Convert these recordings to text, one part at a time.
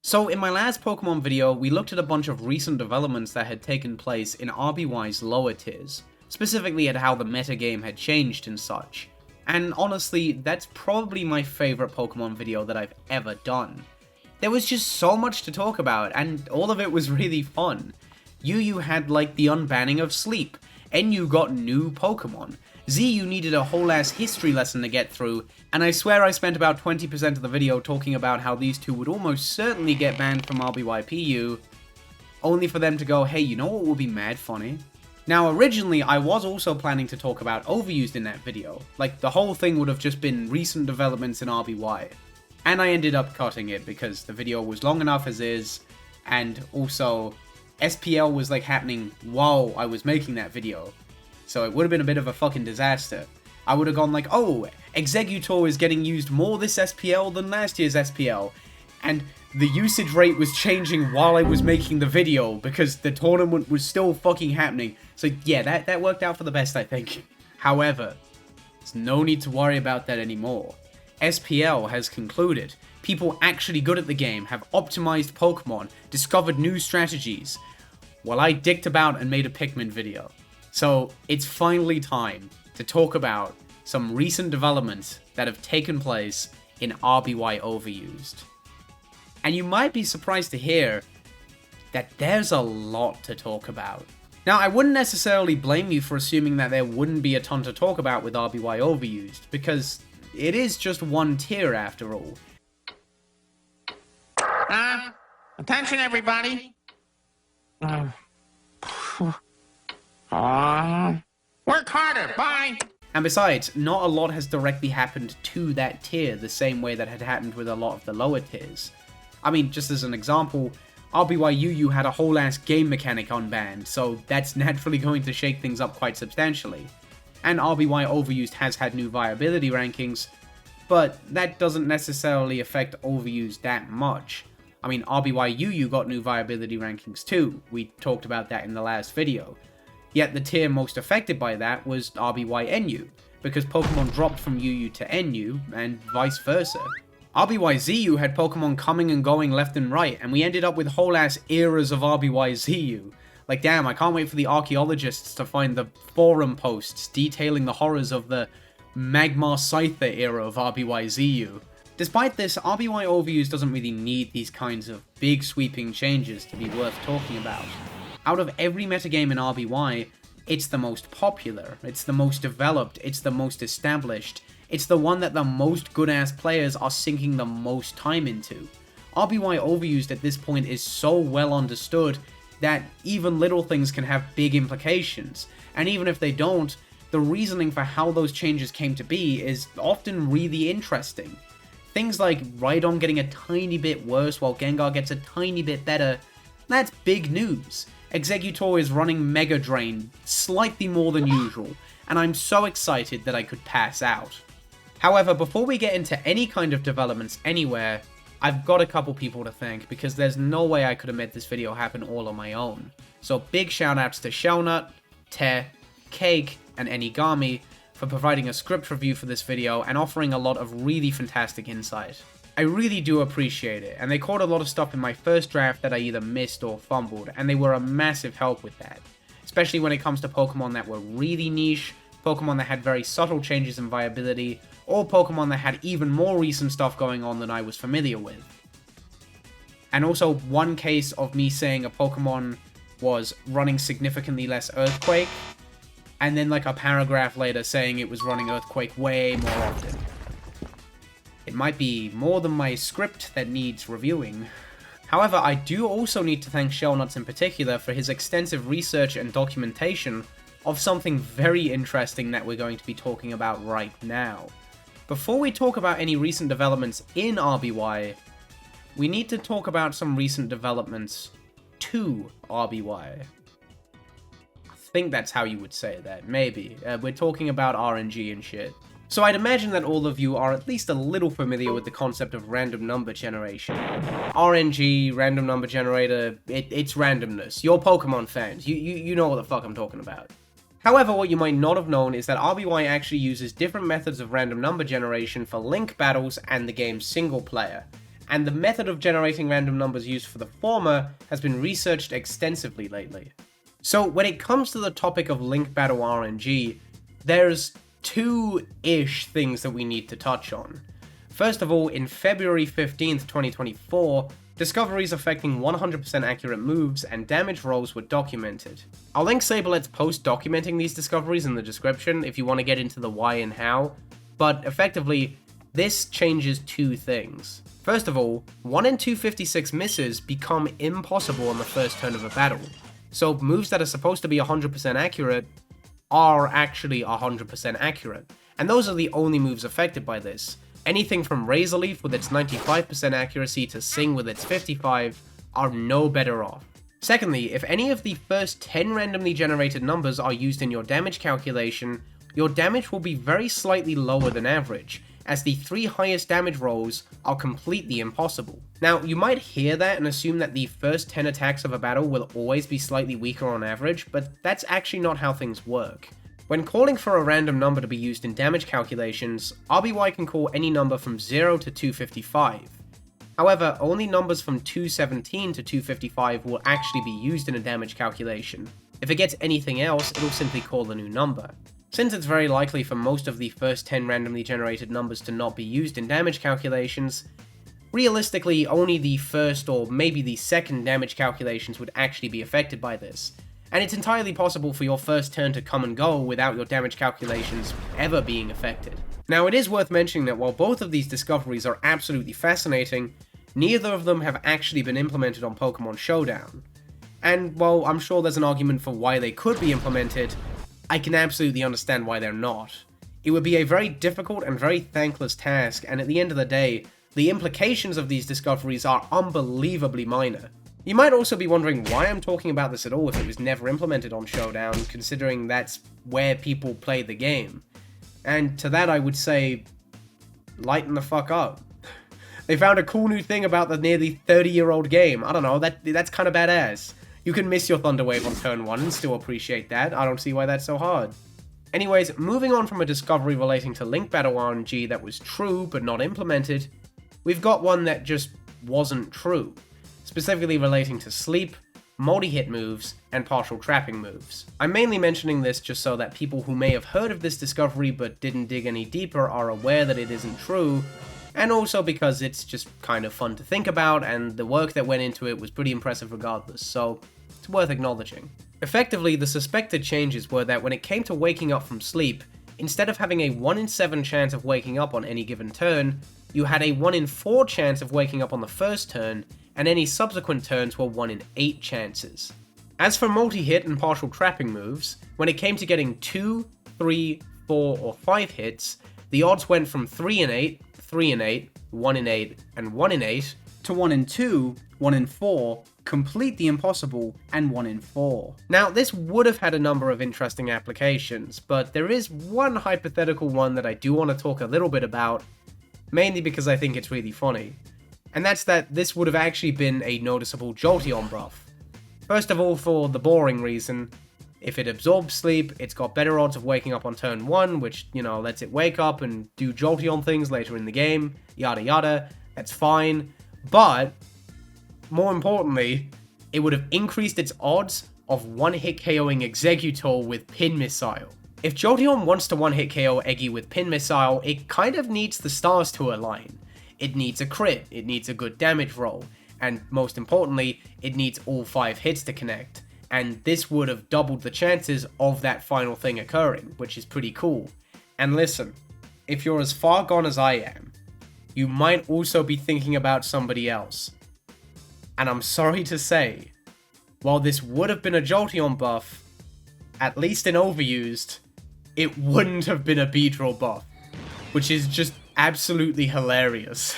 So in my last Pokemon video, we looked at a bunch of recent developments that had taken place in RBY's lower tiers, specifically at how the metagame had changed and such. And honestly, that's probably my favourite Pokemon video that I've ever done. There was just so much to talk about, and all of it was really fun. UU had like the unbanning of sleep, NU got new Pokemon, ZU needed a whole ass history lesson to get through, and I swear I spent about 20% of the video talking about how these two would almost certainly get banned from RBYPU, only for them to go, hey, you know what would be mad funny? Now originally I was also planning to talk about Overused in that video, like the whole thing would have just been recent developments in RBY. And I ended up cutting it because the video was long enough as is, and also SPL was like happening while I was making that video. So it would have been a bit of a fucking disaster. I would have gone like, oh, Exeggutor is getting used more this SPL than last year's SPL. And the usage rate was changing while I was making the video because the tournament was still fucking happening. So yeah, that worked out for the best, I think. However, there's no need to worry about that anymore. SPL has concluded. People actually good at the game have optimized Pokemon, discovered new strategies, while I dicked about and made a Pikmin video. So it's finally time to talk about some recent developments that have taken place in RBY Overused. And you might be surprised to hear that there's a lot to talk about. Now, I wouldn't necessarily blame you for assuming that there wouldn't be a ton to talk about with RBY Overused, because it is just one tier after all. Attention everybody! Work harder, bye! And besides, not a lot has directly happened to that tier the same way that had happened with a lot of the lower tiers. I mean, just as an example, RBY UU had a whole ass game mechanic unbanned, so that's naturally going to shake things up quite substantially. And RBY Overused has had new viability rankings, but that doesn't necessarily affect Overused that much. I mean, RBY UU got new viability rankings too, we talked about that in the last video. Yet the tier most affected by that was RBY NU, because Pokemon dropped from UU to NU, and vice versa. RBY ZU had Pokemon coming and going left and right, and we ended up with whole ass eras of RBY ZU. Like damn, I can't wait for the archaeologists to find the forum posts detailing the horrors of the Magmar Scyther era of RBY ZU. Despite this, RBY Overused doesn't really need these kinds of big sweeping changes to be worth talking about. Out of every metagame in RBY, it's the most popular, it's the most developed, it's the most established, it's the one that the most good-ass players are sinking the most time into. RBY Overused at this point is so well understood that even little things can have big implications, and even if they don't, the reasoning for how those changes came to be is often really interesting. Things like Rhydon getting a tiny bit worse while Gengar gets a tiny bit better, that's big news. Exeggutor is running Mega Drain slightly more than usual, and I'm so excited that I could pass out. However, before we get into any kind of developments anywhere, I've got a couple people to thank because there's no way I could have made this video happen all on my own. So big shoutouts to Shellnut, Te, Cake, and Enigami for providing a script review for this video and offering a lot of really fantastic insight. I really do appreciate it, and they caught a lot of stuff in my first draft that I either missed or fumbled, and they were a massive help with that. Especially when it comes to Pokemon that were really niche, Pokemon that had very subtle changes in viability, or Pokemon that had even more recent stuff going on than I was familiar with. And also one case of me saying a Pokemon was running significantly less Earthquake, and then like a paragraph later saying it was running Earthquake way more often. It might be more than my script that needs reviewing. However, I do also need to thank Shellnuts in particular for his extensive research and documentation of something very interesting that we're going to be talking about right now. Before we talk about any recent developments in RBY, we need to talk about some recent developments to RBY. I think that's how you would say that, maybe. We're talking about RNG and shit. So I'd imagine that all of you are at least a little familiar with the concept of random number generation. RNG, random number generator, it's randomness. You're Pokemon fans, you know what the fuck I'm talking about. However, what you might not have known is that RBY actually uses different methods of random number generation for Link battles and the game's single player. and the method of generating random numbers used for the former has been researched extensively lately. So when it comes to the topic of Link Battle RNG, there's two-ish things that we need to touch on. First of all, in February 15th, 2024, discoveries affecting 100% accurate moves and damage rolls were documented. I'll link Sabelette's post documenting these discoveries in the description if you want to get into the why and how, but effectively, this changes two things. First of all, 1 in 256 misses become impossible on the first turn of a battle, so moves that are supposed to be 100% accurate are actually 100% accurate, and those are the only moves affected by this. Anything from Razor Leaf with its 95% accuracy to Sing with its 55 are no better off. Secondly, if any of the first 10 randomly generated numbers are used in your damage calculation, your damage will be very slightly lower than average, as the 3 highest damage rolls are completely impossible. Now, you might hear that and assume that the first 10 attacks of a battle will always be slightly weaker on average, but that's actually not how things work. When calling for a random number to be used in damage calculations, RBY can call any number from 0 to 255. However, only numbers from 217 to 255 will actually be used in a damage calculation. If it gets anything else, it'll simply call a new number. Since it's very likely for most of the first 10 randomly generated numbers to not be used in damage calculations, realistically only the first or maybe the second damage calculations would actually be affected by this. And it's entirely possible for your first turn to come and go without your damage calculations ever being affected. Now, it is worth mentioning that while both of these discoveries are absolutely fascinating, neither of them have actually been implemented on Pokemon Showdown. And while I'm sure there's an argument for why they could be implemented, I can absolutely understand why they're not. It would be a very difficult and very thankless task, and at the end of the day, the implications of these discoveries are unbelievably minor. You might also be wondering why I'm talking about this at all if it was never implemented on Showdown, considering that's where people play the game. And to that I would say, lighten the fuck up. They found a cool new thing about the nearly 30-year-old game. I don't know, that's kind of badass. You can miss your Thunder Wave on turn 1 and still appreciate that. I don't see why that's so hard. Anyways, moving on from a discovery relating to Link Battle RNG that was true but not implemented, we've got one that just wasn't true. Specifically relating to sleep, multi-hit moves, and partial trapping moves. I'm mainly mentioning this just so that people who may have heard of this discovery but didn't dig any deeper are aware that it isn't true, and also because it's just kind of fun to think about, and the work that went into it was pretty impressive regardless, so it's worth acknowledging. Effectively, the suspected changes were that when it came to waking up from sleep, instead of having a 1 in 7 chance of waking up on any given turn, you had a 1 in 4 chance of waking up on the first turn, and any subsequent turns were 1 in 8 chances. As for multi-hit and partial trapping moves, when it came to getting 2, 3, 4, or 5 hits, the odds went from 3 in 8, 3 in 8, 1 in 8, and 1 in 8, to 1 in 2, 1 in 4, completely impossible, and 1 in 4. Now, this would have had a number of interesting applications, but there is one hypothetical one that I do want to talk a little bit about, mainly because I think it's really funny. And that's that this would have actually been a noticeable Jolteon buff. First of all, for the boring reason, if it absorbs sleep, it's got better odds of waking up on turn 1, which, lets it wake up and do Jolteon things later in the game, yada yada, that's fine. But, more importantly, it would have increased its odds of one-hit KOing Exeggutor with Pin Missile. If Jolteon wants to one-hit KO Eggy with Pin Missile, it kind of needs the stars to align. It needs a crit, it needs a good damage roll, and most importantly, it needs all 5 hits to connect. And this would have doubled the chances of that final thing occurring, which is pretty cool. And listen, if you're as far gone as I am, you might also be thinking about somebody else. And I'm sorry to say, while this would have been a Jolteon buff, at least in Overused, it wouldn't have been a Beedrill buff, which is just absolutely hilarious.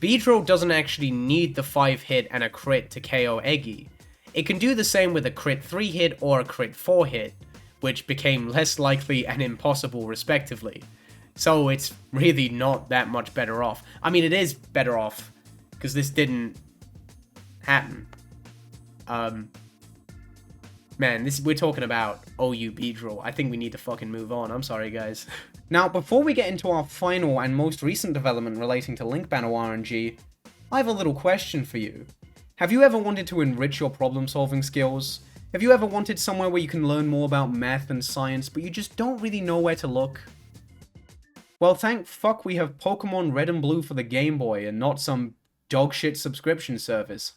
Beedrill doesn't actually need the 5 hit and a crit to KO Eggy. It can do the same with a crit 3 hit or a crit 4 hit, which became less likely and impossible respectively. So it's really not that much better off. I mean, it is better off, because this didn't happen. Man, we're talking about OU Beedrill. I think we need to fucking move on. I'm sorry, guys. Now, before we get into our final and most recent development relating to Link Battle RNG, I have a little question for you. Have you ever wanted to enrich your problem-solving skills? Have you ever wanted somewhere where you can learn more about math and science, but you just don't really know where to look? Well, thank fuck we have Pokemon Red and Blue for the Game Boy and not some dogshit subscription service.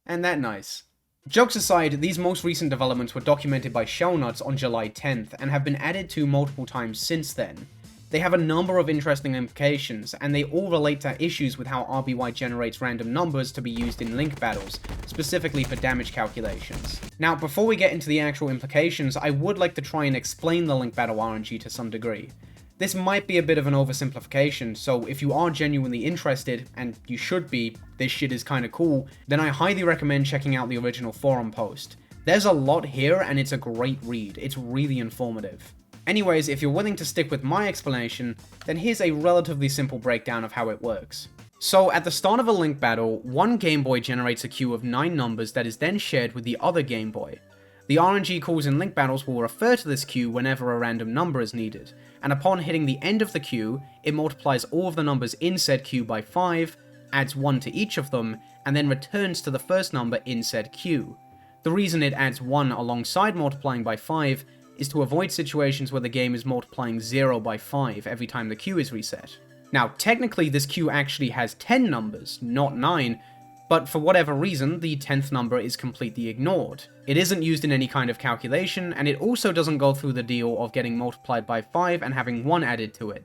And that nice. Jokes aside, these most recent developments were documented by Shellnuts on July 10th and have been added to multiple times since then. They have a number of interesting implications, and they all relate to issues with how RBY generates random numbers to be used in Link battles, specifically for damage calculations. Now, before we get into the actual implications, I would like to try and explain the Link Battle RNG to some degree. This might be a bit of an oversimplification, so if you are genuinely interested, and you should be, this shit is kinda cool, then I highly recommend checking out the original forum post. There's a lot here, and it's a great read. It's really informative. Anyways, if you're willing to stick with my explanation, then here's a relatively simple breakdown of how it works. So, at the start of a Link battle, one Game Boy generates a queue of 9 numbers that is then shared with the other Game Boy. The RNG calls in Link battles will refer to this queue whenever a random number is needed, and upon hitting the end of the queue, it multiplies all of the numbers in said queue by 5, adds 1 to each of them, and then returns to the first number in said queue. The reason it adds 1 alongside multiplying by 5 is to avoid situations where the game is multiplying 0 by 5 every time the queue is reset. Now, technically this queue actually has 10 numbers, not 9, but for whatever reason, the 10th number is completely ignored. It isn't used in any kind of calculation, and it also doesn't go through the deal of getting multiplied by 5 and having 1 added to it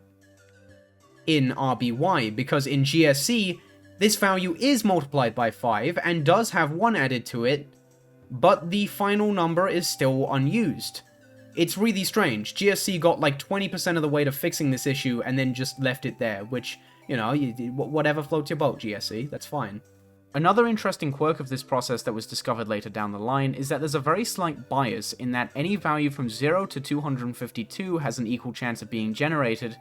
in RBY, because in GSC, this value is multiplied by 5 and does have 1 added to it, but the final number is still unused. It's really strange. GSC got like 20% of the way to fixing this issue and then just left it there, which, you know, whatever floats your boat, GSC, that's fine. Another interesting quirk of this process that was discovered later down the line is that there's a very slight bias in that any value from 0 to 252 has an equal chance of being generated,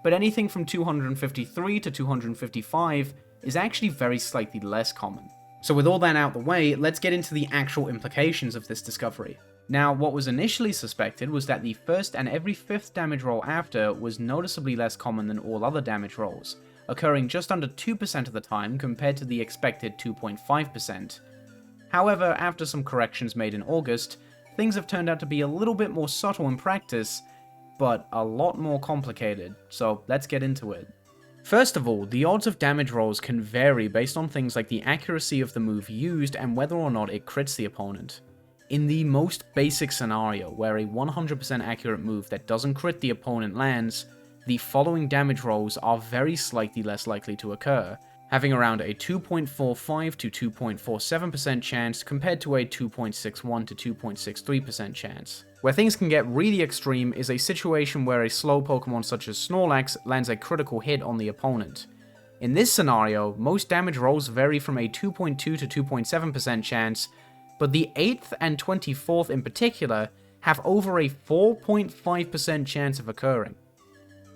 but anything from 253 to 255 is actually very slightly less common. So with all that out the way, let's get into the actual implications of this discovery. Now, what was initially suspected was that the first and every 5th damage roll after was noticeably less common than all other damage rolls, occurring just under 2% of the time compared to the expected 2.5%. However, after some corrections made in August, things have turned out to be a little bit more subtle in practice, but a lot more complicated, so let's get into it. First of all, the odds of damage rolls can vary based on things like the accuracy of the move used and whether or not it crits the opponent. In the most basic scenario, where a 100% accurate move that doesn't crit the opponent lands, the following damage rolls are very slightly less likely to occur, having around a 2.45 to 2.47% chance compared to a 2.61 to 2.63% chance. Where things can get really extreme is a situation where a slow Pokemon such as Snorlax lands a critical hit on the opponent. In this scenario, most damage rolls vary from a 2.2 to 2.7% chance, but the 8th and 24th in particular have over a 4.5% chance of occurring.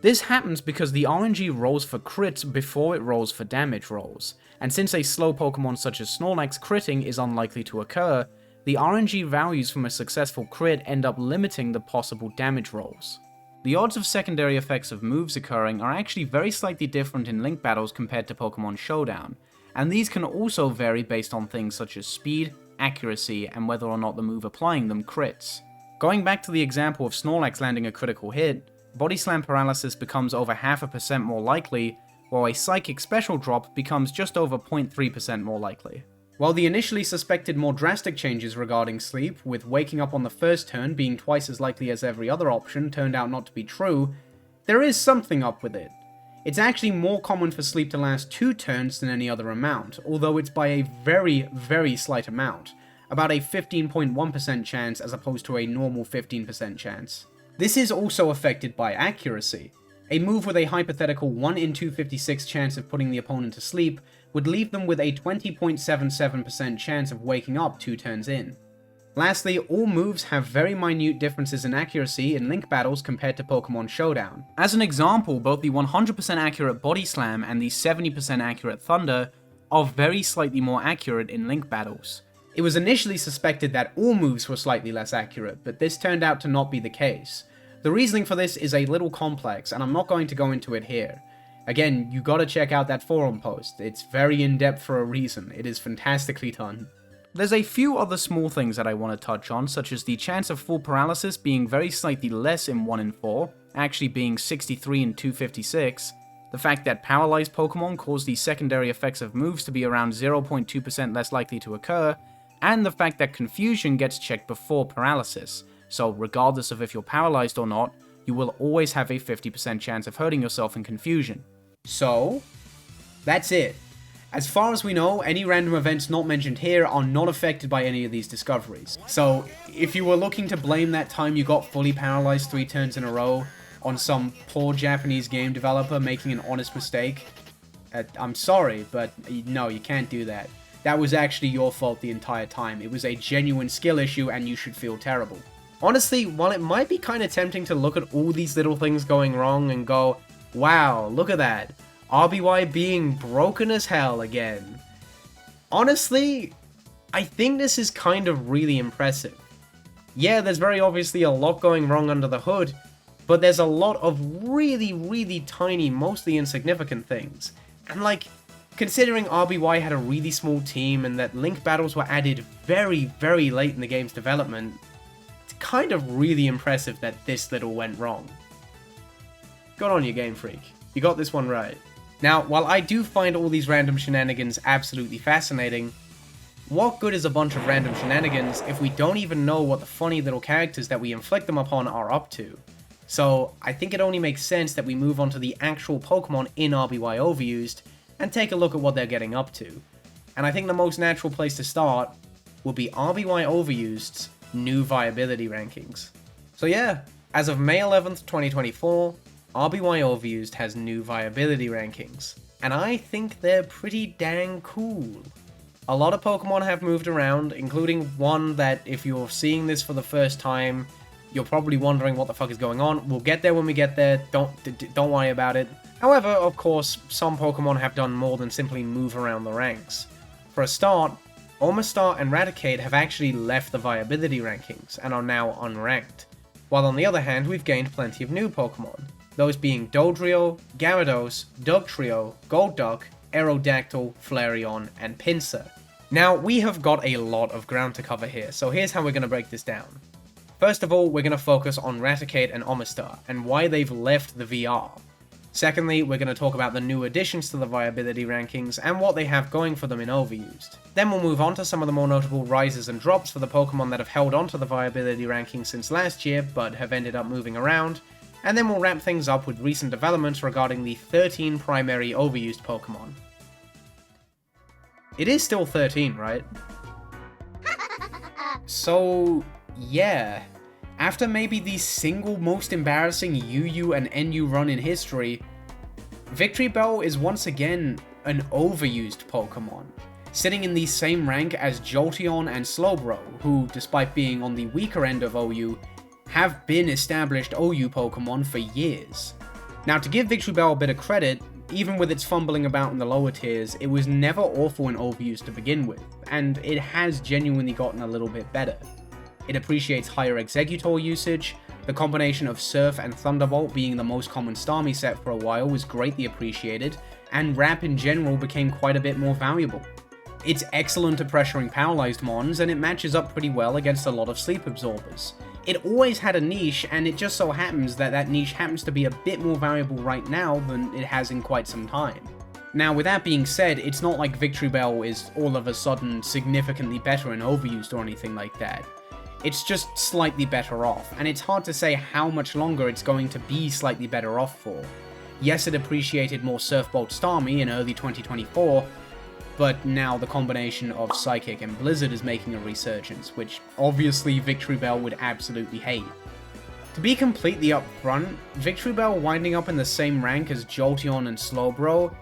This happens because the RNG rolls for crits before it rolls for damage rolls, and since a slow Pokemon such as Snorlax critting is unlikely to occur, the RNG values from a successful crit end up limiting the possible damage rolls. The odds of secondary effects of moves occurring are actually very slightly different in Link battles compared to Pokemon Showdown, and these can also vary based on things such as speed, accuracy, and whether or not the move applying them crits. Going back to the example of Snorlax landing a critical hit, Body Slam Paralysis becomes over 0.5% more likely, while a Psychic Special Drop becomes just over 0.3% more likely. While the initially suspected more drastic changes regarding sleep, with waking up on the first turn being twice as likely as every other option, turned out not to be true, there is something up with it. It's actually more common for sleep to last 2 turns than any other amount, although it's by a very, very slight amount, about a 15.1% chance as opposed to a normal 15% chance. This is also affected by accuracy. A move with a hypothetical 1 in 256 chance of putting the opponent to sleep would leave them with a 20.77% chance of waking up 2 turns in. Lastly, all moves have very minute differences in accuracy in Link battles compared to Pokemon Showdown. As an example, both the 100% accurate Body Slam and the 70% accurate Thunder are very slightly more accurate in Link battles. It was initially suspected that all moves were slightly less accurate, but this turned out to not be the case. The reasoning for this is a little complex, and I'm not going to go into it here. Again, you gotta check out that forum post. It's very in-depth for a reason. It is fantastically done. There's a few other small things that I want to touch on, such as the chance of full paralysis being very slightly less in 1 in 4, actually being 63 in 256, the fact that paralyzed Pokemon cause the secondary effects of moves to be around 0.2% less likely to occur, and the fact that confusion gets checked before paralysis, so regardless of if you're paralyzed or not, you will always have a 50% chance of hurting yourself in confusion. So, that's it. As far as we know, any random events not mentioned here are not affected by any of these discoveries. So, if you were looking to blame that time you got fully paralyzed 3 turns in a row on some poor Japanese game developer making an honest mistake, I'm sorry, but no, you can't do that. That was actually your fault the entire time. It was a genuine skill issue and you should feel terrible. Honestly, while it might be kind of tempting to look at all these little things going wrong and go, wow, look at that. RBY being broken as hell again. Honestly, I think this is kind of really impressive. Yeah, there's very obviously a lot going wrong under the hood, but there's a lot of really, really tiny, mostly insignificant things. And like, considering RBY had a really small team and that link battles were added very, very late in the game's development, it's kind of really impressive that this little went wrong. Good on you, Game Freak. You got this one right. Now, while I do find all these random shenanigans absolutely fascinating, what good is a bunch of random shenanigans if we don't even know what the funny little characters that we inflict them upon are up to? So, I think it only makes sense that we move on to the actual Pokemon in RBY Overused and take a look at what they're getting up to. And I think the most natural place to start will be RBY Overused's new Viability Rankings. So yeah, as of May 11th, 2024, RBY Overused has new Viability Rankings, and I think they're pretty dang cool. A lot of Pokemon have moved around, including one that if you're seeing this for the first time, you're probably wondering what the fuck is going on. We'll get there when we get there, don't worry about it. However, of course, some Pokemon have done more than simply move around the ranks. For a start, Omastar and Raticate have actually left the Viability Rankings and are now unranked, while on the other hand we've gained plenty of new Pokemon. Those being Dodrio, Gyarados, Dugtrio, Golduck, Aerodactyl, Flareon, and Pinsir. Now, we have got a lot of ground to cover here, so here's how we're going to break this down. First of all, we're going to focus on Raticate and Omastar, and why they've left the VR. Secondly, we're going to talk about the new additions to the Viability Rankings, and what they have going for them in Overused. Then we'll move on to some of the more notable rises and drops for the Pokemon that have held onto the Viability Rankings since last year, but have ended up moving around. And then we'll wrap things up with recent developments regarding the 13 primary Overused Pokemon. It is still 13, right? So, yeah. After maybe the single most embarrassing UU and NU run in history, Victreebel is once again an Overused Pokemon, sitting in the same rank as Jolteon and Slowbro, who, despite being on the weaker end of OU, have been established OU Pokemon for years. Now, to give Victreebel a bit of credit, even with its fumbling about in the lower tiers, it was never awful in Overused to begin with, and it has genuinely gotten a little bit better. It appreciates higher Exeggutor usage, the combination of Surf and Thunderbolt being the most common Starmie set for a while was greatly appreciated, and Wrap in general became quite a bit more valuable. It's excellent at pressuring paralyzed mons, and it matches up pretty well against a lot of sleep absorbers. It always had a niche, and it just so happens that that niche happens to be a bit more valuable right now than it has in quite some time. Now, with that being said, it's not like Victreebel is all of a sudden significantly better in Overused or anything like that. It's just slightly better off, and it's hard to say how much longer it's going to be slightly better off for. Yes, it appreciated more Surfbolt Starmie in early 2024, but now the combination of Psychic and Blizzard is making a resurgence, which obviously Victreebel would absolutely hate. To be completely upfront, Victreebel winding up in the same rank as Jolteon and Slowbro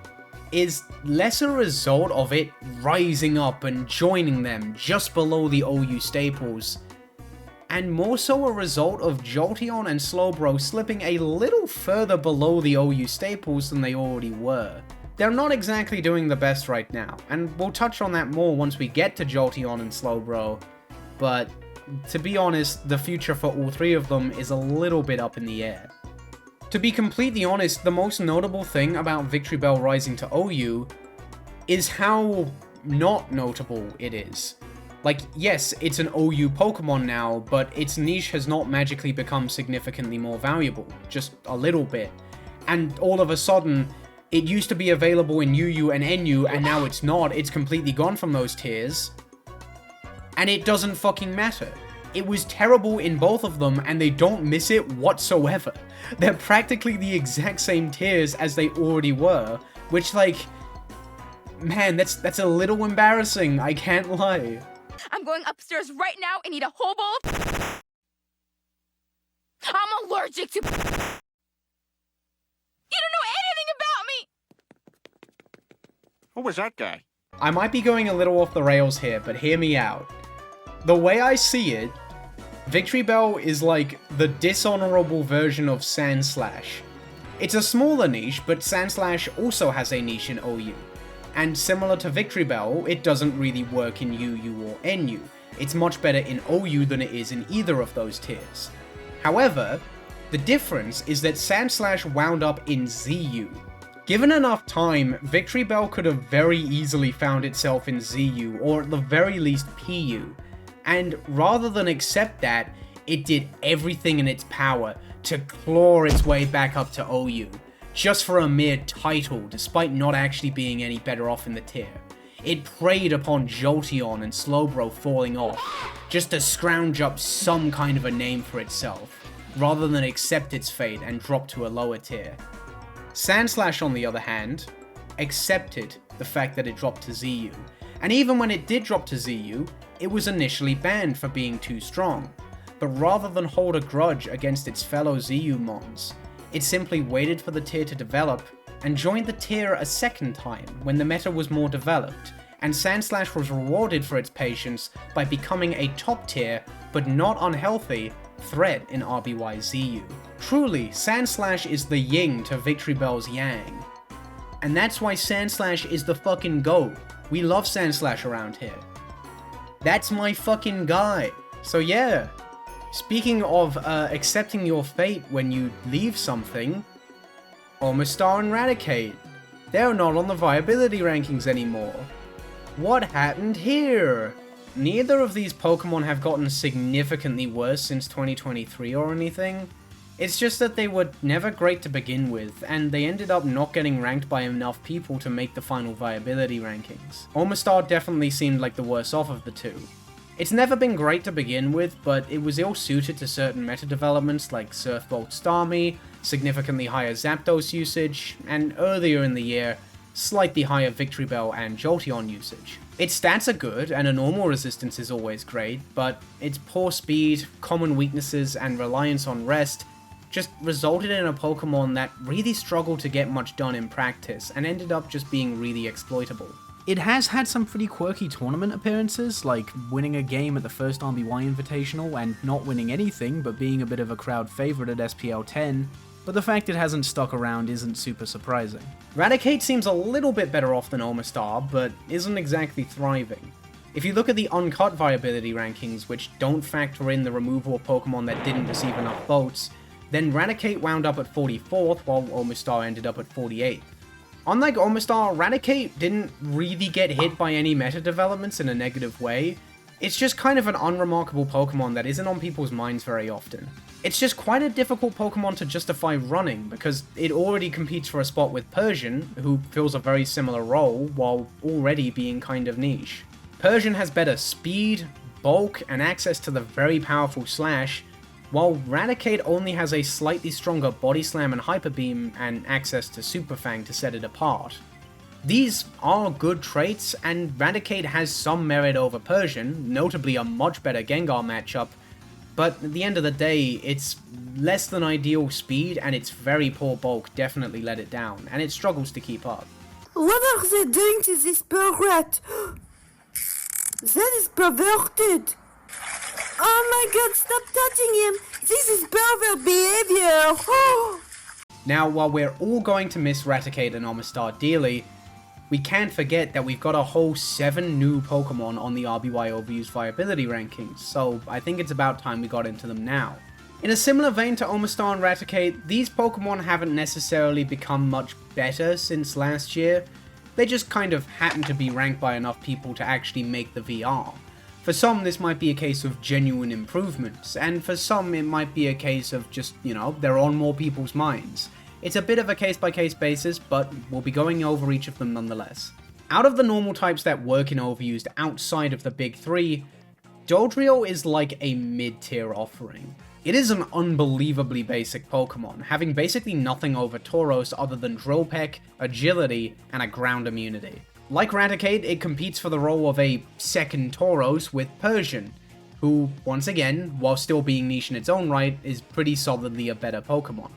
is less a result of it rising up and joining them just below the OU staples, and more so a result of Jolteon and Slowbro slipping a little further below the OU staples than they already were. They're not exactly doing the best right now, and we'll touch on that more once we get to Jolteon and Slowbro, but to be honest, the future for all three of them is a little bit up in the air. To be completely honest, the most notable thing about Victreebel rising to OU is how not notable it is. Like, yes, it's an OU Pokemon now, but its niche has not magically become significantly more valuable, just a little bit. And all of a sudden, it used to be available in UU and NU, and now it's not. It's completely gone from those tiers. And it doesn't fucking matter. It was terrible in both of them, and they don't miss it whatsoever. They're practically the exact same tiers as they already were, which, like, man, that's a little embarrassing, I can't lie. I'm going upstairs right now and eat a whole bowl of... I'm allergic to... You don't know anything about me! Who was that guy? I might be going a little off the rails here, but hear me out. The way I see it, Victreebel is like the dishonorable version of Sandslash. It's a smaller niche, but Sandslash also has a niche in OU. And similar to Victreebel, it doesn't really work in UU or NU. It's much better in OU than it is in either of those tiers. However, the difference is that Sandslash wound up in ZU. Given enough time, Victreebel could have very easily found itself in ZU, or at the very least PU. And rather than accept that, it did everything in its power to claw its way back up to OU. Just for a mere title, despite not actually being any better off in the tier. It preyed upon Jolteon and Slowbro falling off, just to scrounge up some kind of a name for itself, rather than accept its fate and drop to a lower tier. Sandslash, on the other hand, accepted the fact that it dropped to ZU, and even when it did drop to ZU, it was initially banned for being too strong, but rather than hold a grudge against its fellow ZU mons, it simply waited for the tier to develop, and joined the tier a second time when the meta was more developed, and Sandslash was rewarded for its patience by becoming a top tier, but not unhealthy, threat in RBY ZU. Truly, Sandslash is the yin to Victreebel's yang. And that's why Sandslash is the fucking GOAT. We love Sandslash around here. That's my fucking guy. So yeah. Speaking of accepting your fate when you leave something, Omastar and Raticate, they're not on the viability rankings anymore. What happened here? Neither of these Pokemon have gotten significantly worse since 2023 or anything. It's just that they were never great to begin with, and they ended up not getting ranked by enough people to make the final viability rankings. Omastar definitely seemed like the worse off of the two. It's never been great to begin with, but it was ill-suited to certain meta developments like Surf Bolt Starmie, significantly higher Zapdos usage, and earlier in the year, slightly higher Victreebel and Jolteon usage. Its stats are good, and a normal resistance is always great, but its poor speed, common weaknesses, and reliance on rest just resulted in a Pokemon that really struggled to get much done in practice, and ended up just being really exploitable. It has had some pretty quirky tournament appearances, like winning a game at the first RBY Invitational and not winning anything but being a bit of a crowd favourite at SPL 10, but the fact it hasn't stuck around isn't super surprising. Raticate seems a little bit better off than Omastar, but isn't exactly thriving. If you look at the uncut viability rankings, which don't factor in the removal of Pokemon that didn't receive enough votes, then Raticate wound up at 44th while Omastar ended up at 48th. Unlike Omastar, Raticate didn't really get hit by any meta developments in a negative way. It's just kind of an unremarkable Pokemon that isn't on people's minds very often. It's just quite a difficult Pokemon to justify running, because it already competes for a spot with Persian, who fills a very similar role, while already being kind of niche. Persian has better speed, bulk, and access to the very powerful Slash, while Raticate only has a slightly stronger Body Slam and Hyper Beam and access to Super Fang to set it apart. These are good traits, and Raticate has some merit over Persian, notably a much better Gengar matchup, but at the end of the day, its less than ideal speed and its very poor bulk definitely let it down, and it struggles to keep up. What are they doing to this Burrat? That is perverted! Oh my god, stop touching him! This is pervert behavior! Now, while we're all going to miss Raticate and Omastar dearly, we can't forget that we've got a whole 7 new Pokemon on the RBY Overused Viability Rankings, so I think it's about time we got into them now. In a similar vein to Omastar and Raticate, these Pokemon haven't necessarily become much better since last year. They just kind of happen to be ranked by enough people to actually make the VR. For some, this might be a case of genuine improvements, and for some, it might be a case of just, they're on more people's minds. It's a bit of a case-by-case basis, but we'll be going over each of them nonetheless. Out of the normal types that work in Overused outside of the big three, Dodrio is like a mid-tier offering. It is an unbelievably basic Pokemon, having basically nothing over Tauros other than Drill Peck, Agility, and a ground immunity. Like Raticate, it competes for the role of a second Tauros with Persian, who, once again, while still being niche in its own right, is pretty solidly a better Pokemon.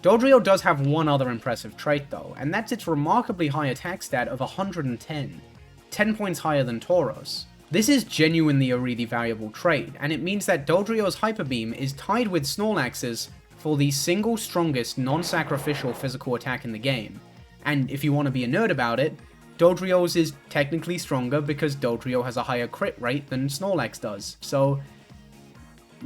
Dodrio does have one other impressive trait though, and that's its remarkably high attack stat of 110, 10 points higher than Tauros. This is genuinely a really valuable trait, and it means that Dodrio's Hyper Beam is tied with Snorlax's for the single strongest non-sacrificial physical attack in the game. And if you want to be a nerd about it, Dodrio's is technically stronger because Dodrio has a higher crit rate than Snorlax does, so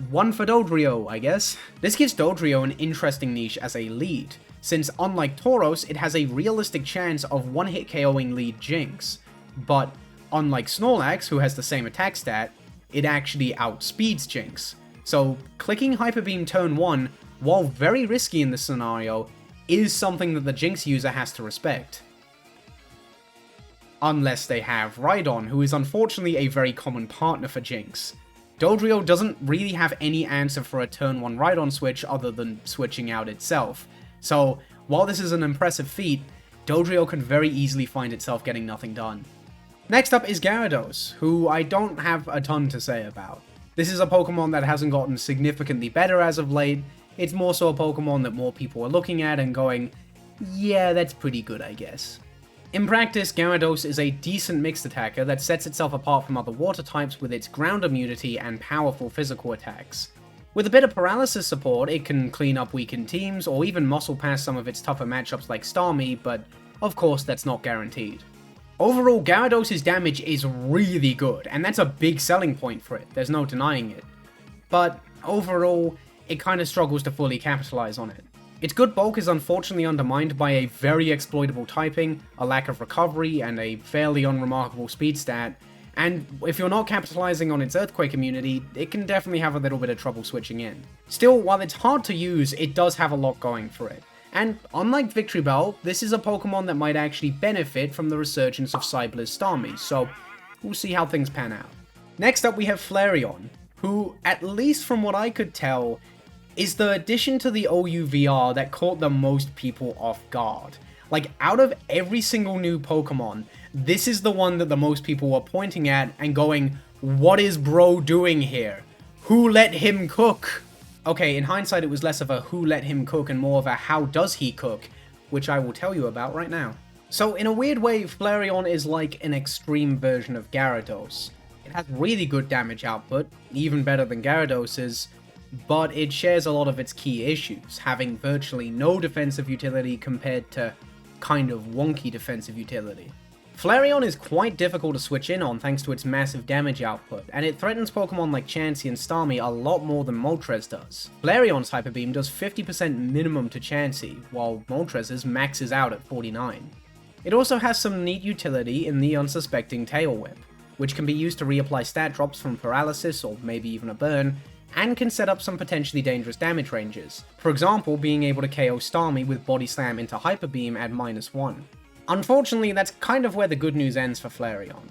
one for Dodrio, I guess. This gives Dodrio an interesting niche as a lead, since unlike Tauros, it has a realistic chance of one-hit KOing lead Jinx, but unlike Snorlax, who has the same attack stat, it actually outspeeds Jinx. So clicking Hyper Beam turn 1, while very risky in this scenario, is something that the Jinx user has to respect. Unless they have Rhydon, who is unfortunately a very common partner for Jinx. Dodrio doesn't really have any answer for a turn 1 Rhydon switch other than switching out itself. So while this is an impressive feat, Dodrio can very easily find itself getting nothing done. Next up is Gyarados, who I don't have a ton to say about. This is a Pokemon that hasn't gotten significantly better as of late. It's more so a Pokemon that more people are looking at and going, yeah, that's pretty good, I guess. In practice, Gyarados is a decent mixed attacker that sets itself apart from other water types with its ground immunity and powerful physical attacks. With a bit of paralysis support, it can clean up weakened teams or even muscle past some of its tougher matchups like Starmie, but of course that's not guaranteed. Overall, Gyarados' damage is really good, and that's a big selling point for it, there's no denying it. But overall, it kinda struggles to fully capitalize on it. Its good bulk is unfortunately undermined by a very exploitable typing, a lack of recovery, and a fairly unremarkable speed stat, and if you're not capitalizing on its Earthquake immunity, it can definitely have a little bit of trouble switching in. Still, while it's hard to use, it does have a lot going for it. And unlike Victreebel, this is a Pokemon that might actually benefit from the resurgence of Cyber's Starmie, so we'll see how things pan out. Next up we have Flareon, who, at least from what I could tell, is the addition to the OU VR that caught the most people off guard. Like, out of every single new Pokemon, this is the one that the most people were pointing at and going, what is bro doing here? Who let him cook? Okay, in hindsight it was less of a who let him cook and more of a how does he cook, which I will tell you about right now. So in a weird way, Flareon is like an extreme version of Gyarados. It has really good damage output, even better than Gyarados's, but it shares a lot of its key issues, having virtually no defensive utility compared to kind of wonky defensive utility. Flareon is quite difficult to switch in on thanks to its massive damage output, and it threatens Pokemon like Chansey and Starmie a lot more than Moltres does. Flareon's Hyper Beam does 50% minimum to Chansey, while Moltres' maxes out at 49. It also has some neat utility in the unsuspecting Tail Whip, which can be used to reapply stat drops from paralysis or maybe even a burn, and can set up some potentially dangerous damage ranges. For example, being able to KO Starmie with Body Slam into Hyper Beam at -1. Unfortunately, that's kind of where the good news ends for Flareon.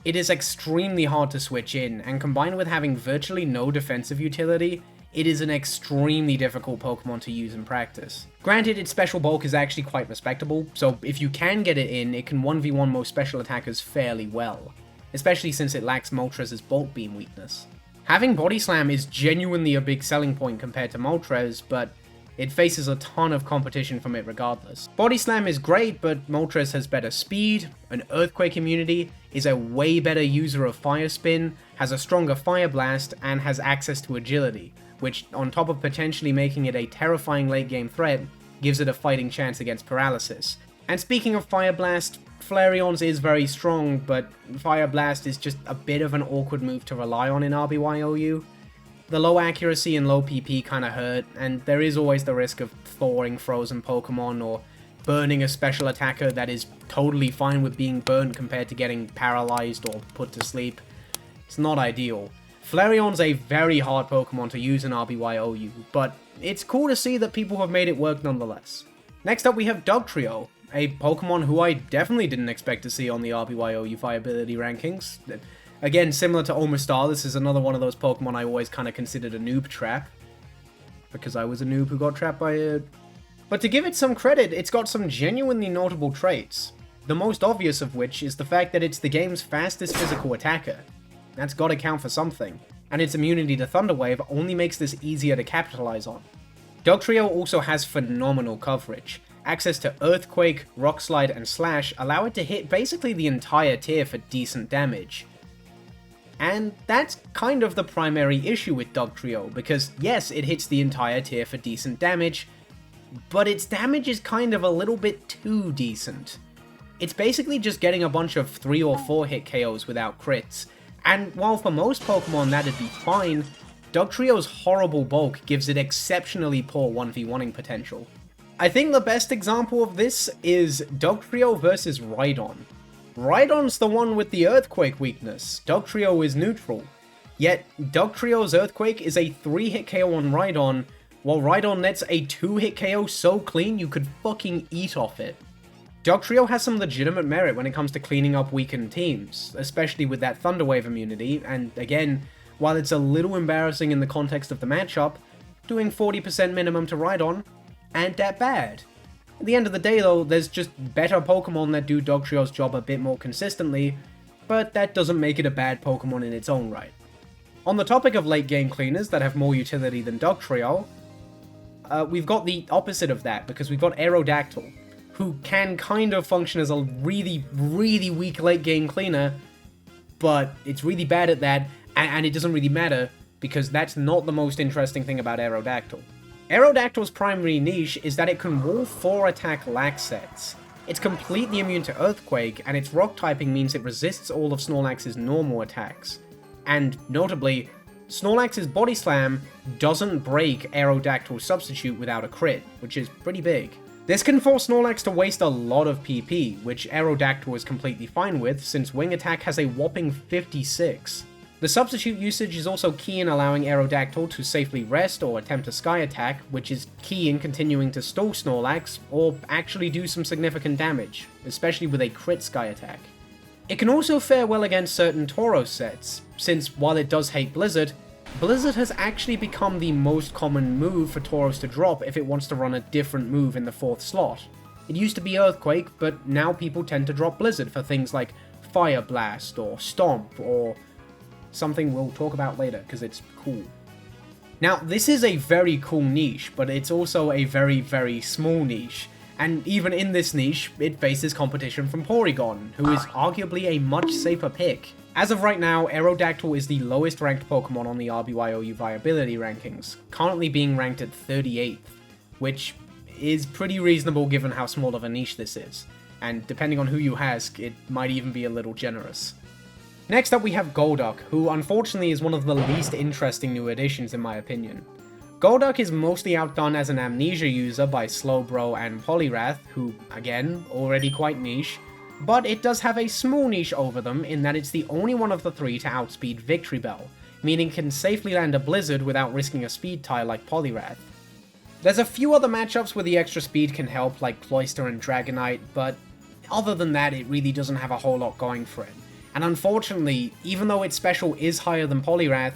It is extremely hard to switch in, and combined with having virtually no defensive utility, it is an extremely difficult Pokemon to use in practice. Granted, its special bulk is actually quite respectable, so if you can get it in, it can 1v1 most special attackers fairly well, especially since it lacks Moltres' Bolt Beam weakness. Having Body Slam is genuinely a big selling point compared to Moltres, but it faces a ton of competition from it regardless. Body Slam is great, but Moltres has better speed, an Earthquake immunity, is a way better user of Fire Spin, has a stronger Fire Blast, and has access to Agility, which, on top of potentially making it a terrifying late game threat, gives it a fighting chance against Paralysis. And speaking of Fire Blast, Flareon's is very strong, but Fire Blast is just a bit of an awkward move to rely on in RBY OU. the low accuracy and low PP kinda hurt, and there is always the risk of thawing frozen Pokemon or burning a special attacker that is totally fine with being burnt compared to getting paralyzed or put to sleep. It's not ideal. Flareon's a very hard Pokemon to use in RBYOU, but it's cool to see that people have made it work nonetheless. Next up we have Dugtrio, a Pokemon who I definitely didn't expect to see on the RBYOU Viability Rankings. Again, similar to Omastar, this is another one of those Pokemon I always kind of considered a noob trap, because I was a noob who got trapped by it. But to give it some credit, it's got some genuinely notable traits, the most obvious of which is the fact that it's the game's fastest physical attacker. That's gotta count for something, and its immunity to Thunder Wave only makes this easier to capitalize on. Dugtrio also has phenomenal coverage. Access to Earthquake, Rock Slide, and Slash allow it to hit basically the entire tier for decent damage. And that's kind of the primary issue with Dugtrio, because yes, it hits the entire tier for decent damage, but its damage is kind of a little bit too decent. It's basically just getting a bunch of 3 or 4 hit KOs without crits, and while for most Pokemon that'd be fine, Dugtrio's horrible bulk gives it exceptionally poor 1v1ing potential. I think the best example of this is Dugtrio versus Rhydon. Rhydon's the one with the Earthquake weakness, Dugtrio is neutral, yet Dugtrio's Earthquake is a 3-hit KO on Rhydon, while Rhydon nets a 2-hit KO so clean you could fucking eat off it. Dugtrio has some legitimate merit when it comes to cleaning up weakened teams, especially with that Thunder Wave immunity, and again, while it's a little embarrassing in the context of the matchup, doing 40% minimum to Rhydon ain't that bad. At the end of the day though, there's just better Pokemon that do Dugtrio's job a bit more consistently, but that doesn't make it a bad Pokemon in its own right. On the topic of late game cleaners that have more utility than Dugtrio, we've got the opposite of that, because we've got Aerodactyl, who can kind of function as a really, really weak late game cleaner, but it's really bad at that, and it doesn't really matter, because that's not the most interesting thing about Aerodactyl. Aerodactyl's primary niche is that it can wall 4 attack lax sets. It's completely immune to Earthquake, and its rock typing means it resists all of Snorlax's normal attacks. And notably, Snorlax's Body Slam doesn't break Aerodactyl's substitute without a crit, which is pretty big. This can force Snorlax to waste a lot of PP, which Aerodactyl is completely fine with, since Wing Attack has a whopping 56. The substitute usage is also key in allowing Aerodactyl to safely rest or attempt a Sky Attack, which is key in continuing to stall Snorlax, or actually do some significant damage, especially with a crit Sky Attack. It can also fare well against certain Tauros sets, since while it does hate Blizzard, Blizzard has actually become the most common move for Tauros to drop if it wants to run a different move in the 4th slot. It used to be Earthquake, but now people tend to drop Blizzard for things like Fire Blast, or Stomp, or something we'll talk about later, because it's cool. Now, this is a very cool niche, but it's also a very, very small niche, and even in this niche, it faces competition from Porygon, who is arguably a much safer pick. As of right now, Aerodactyl is the lowest ranked Pokemon on the RBYOU Viability Rankings, currently being ranked at 38th, which is pretty reasonable given how small of a niche this is, and depending on who you ask, it might even be a little generous. Next up we have Golduck, who unfortunately is one of the least interesting new additions in my opinion. Golduck is mostly outdone as an Amnesia user by Slowbro and Poliwrath, who, again, already quite niche, but it does have a small niche over them in that it's the only one of the 3 to outspeed Victreebel, meaning it can safely land a Blizzard without risking a speed tie like Poliwrath. There's a few other matchups where the extra speed can help, like Cloyster and Dragonite, but other than that it really doesn't have a whole lot going for it. And unfortunately, even though its special is higher than Poliwrath,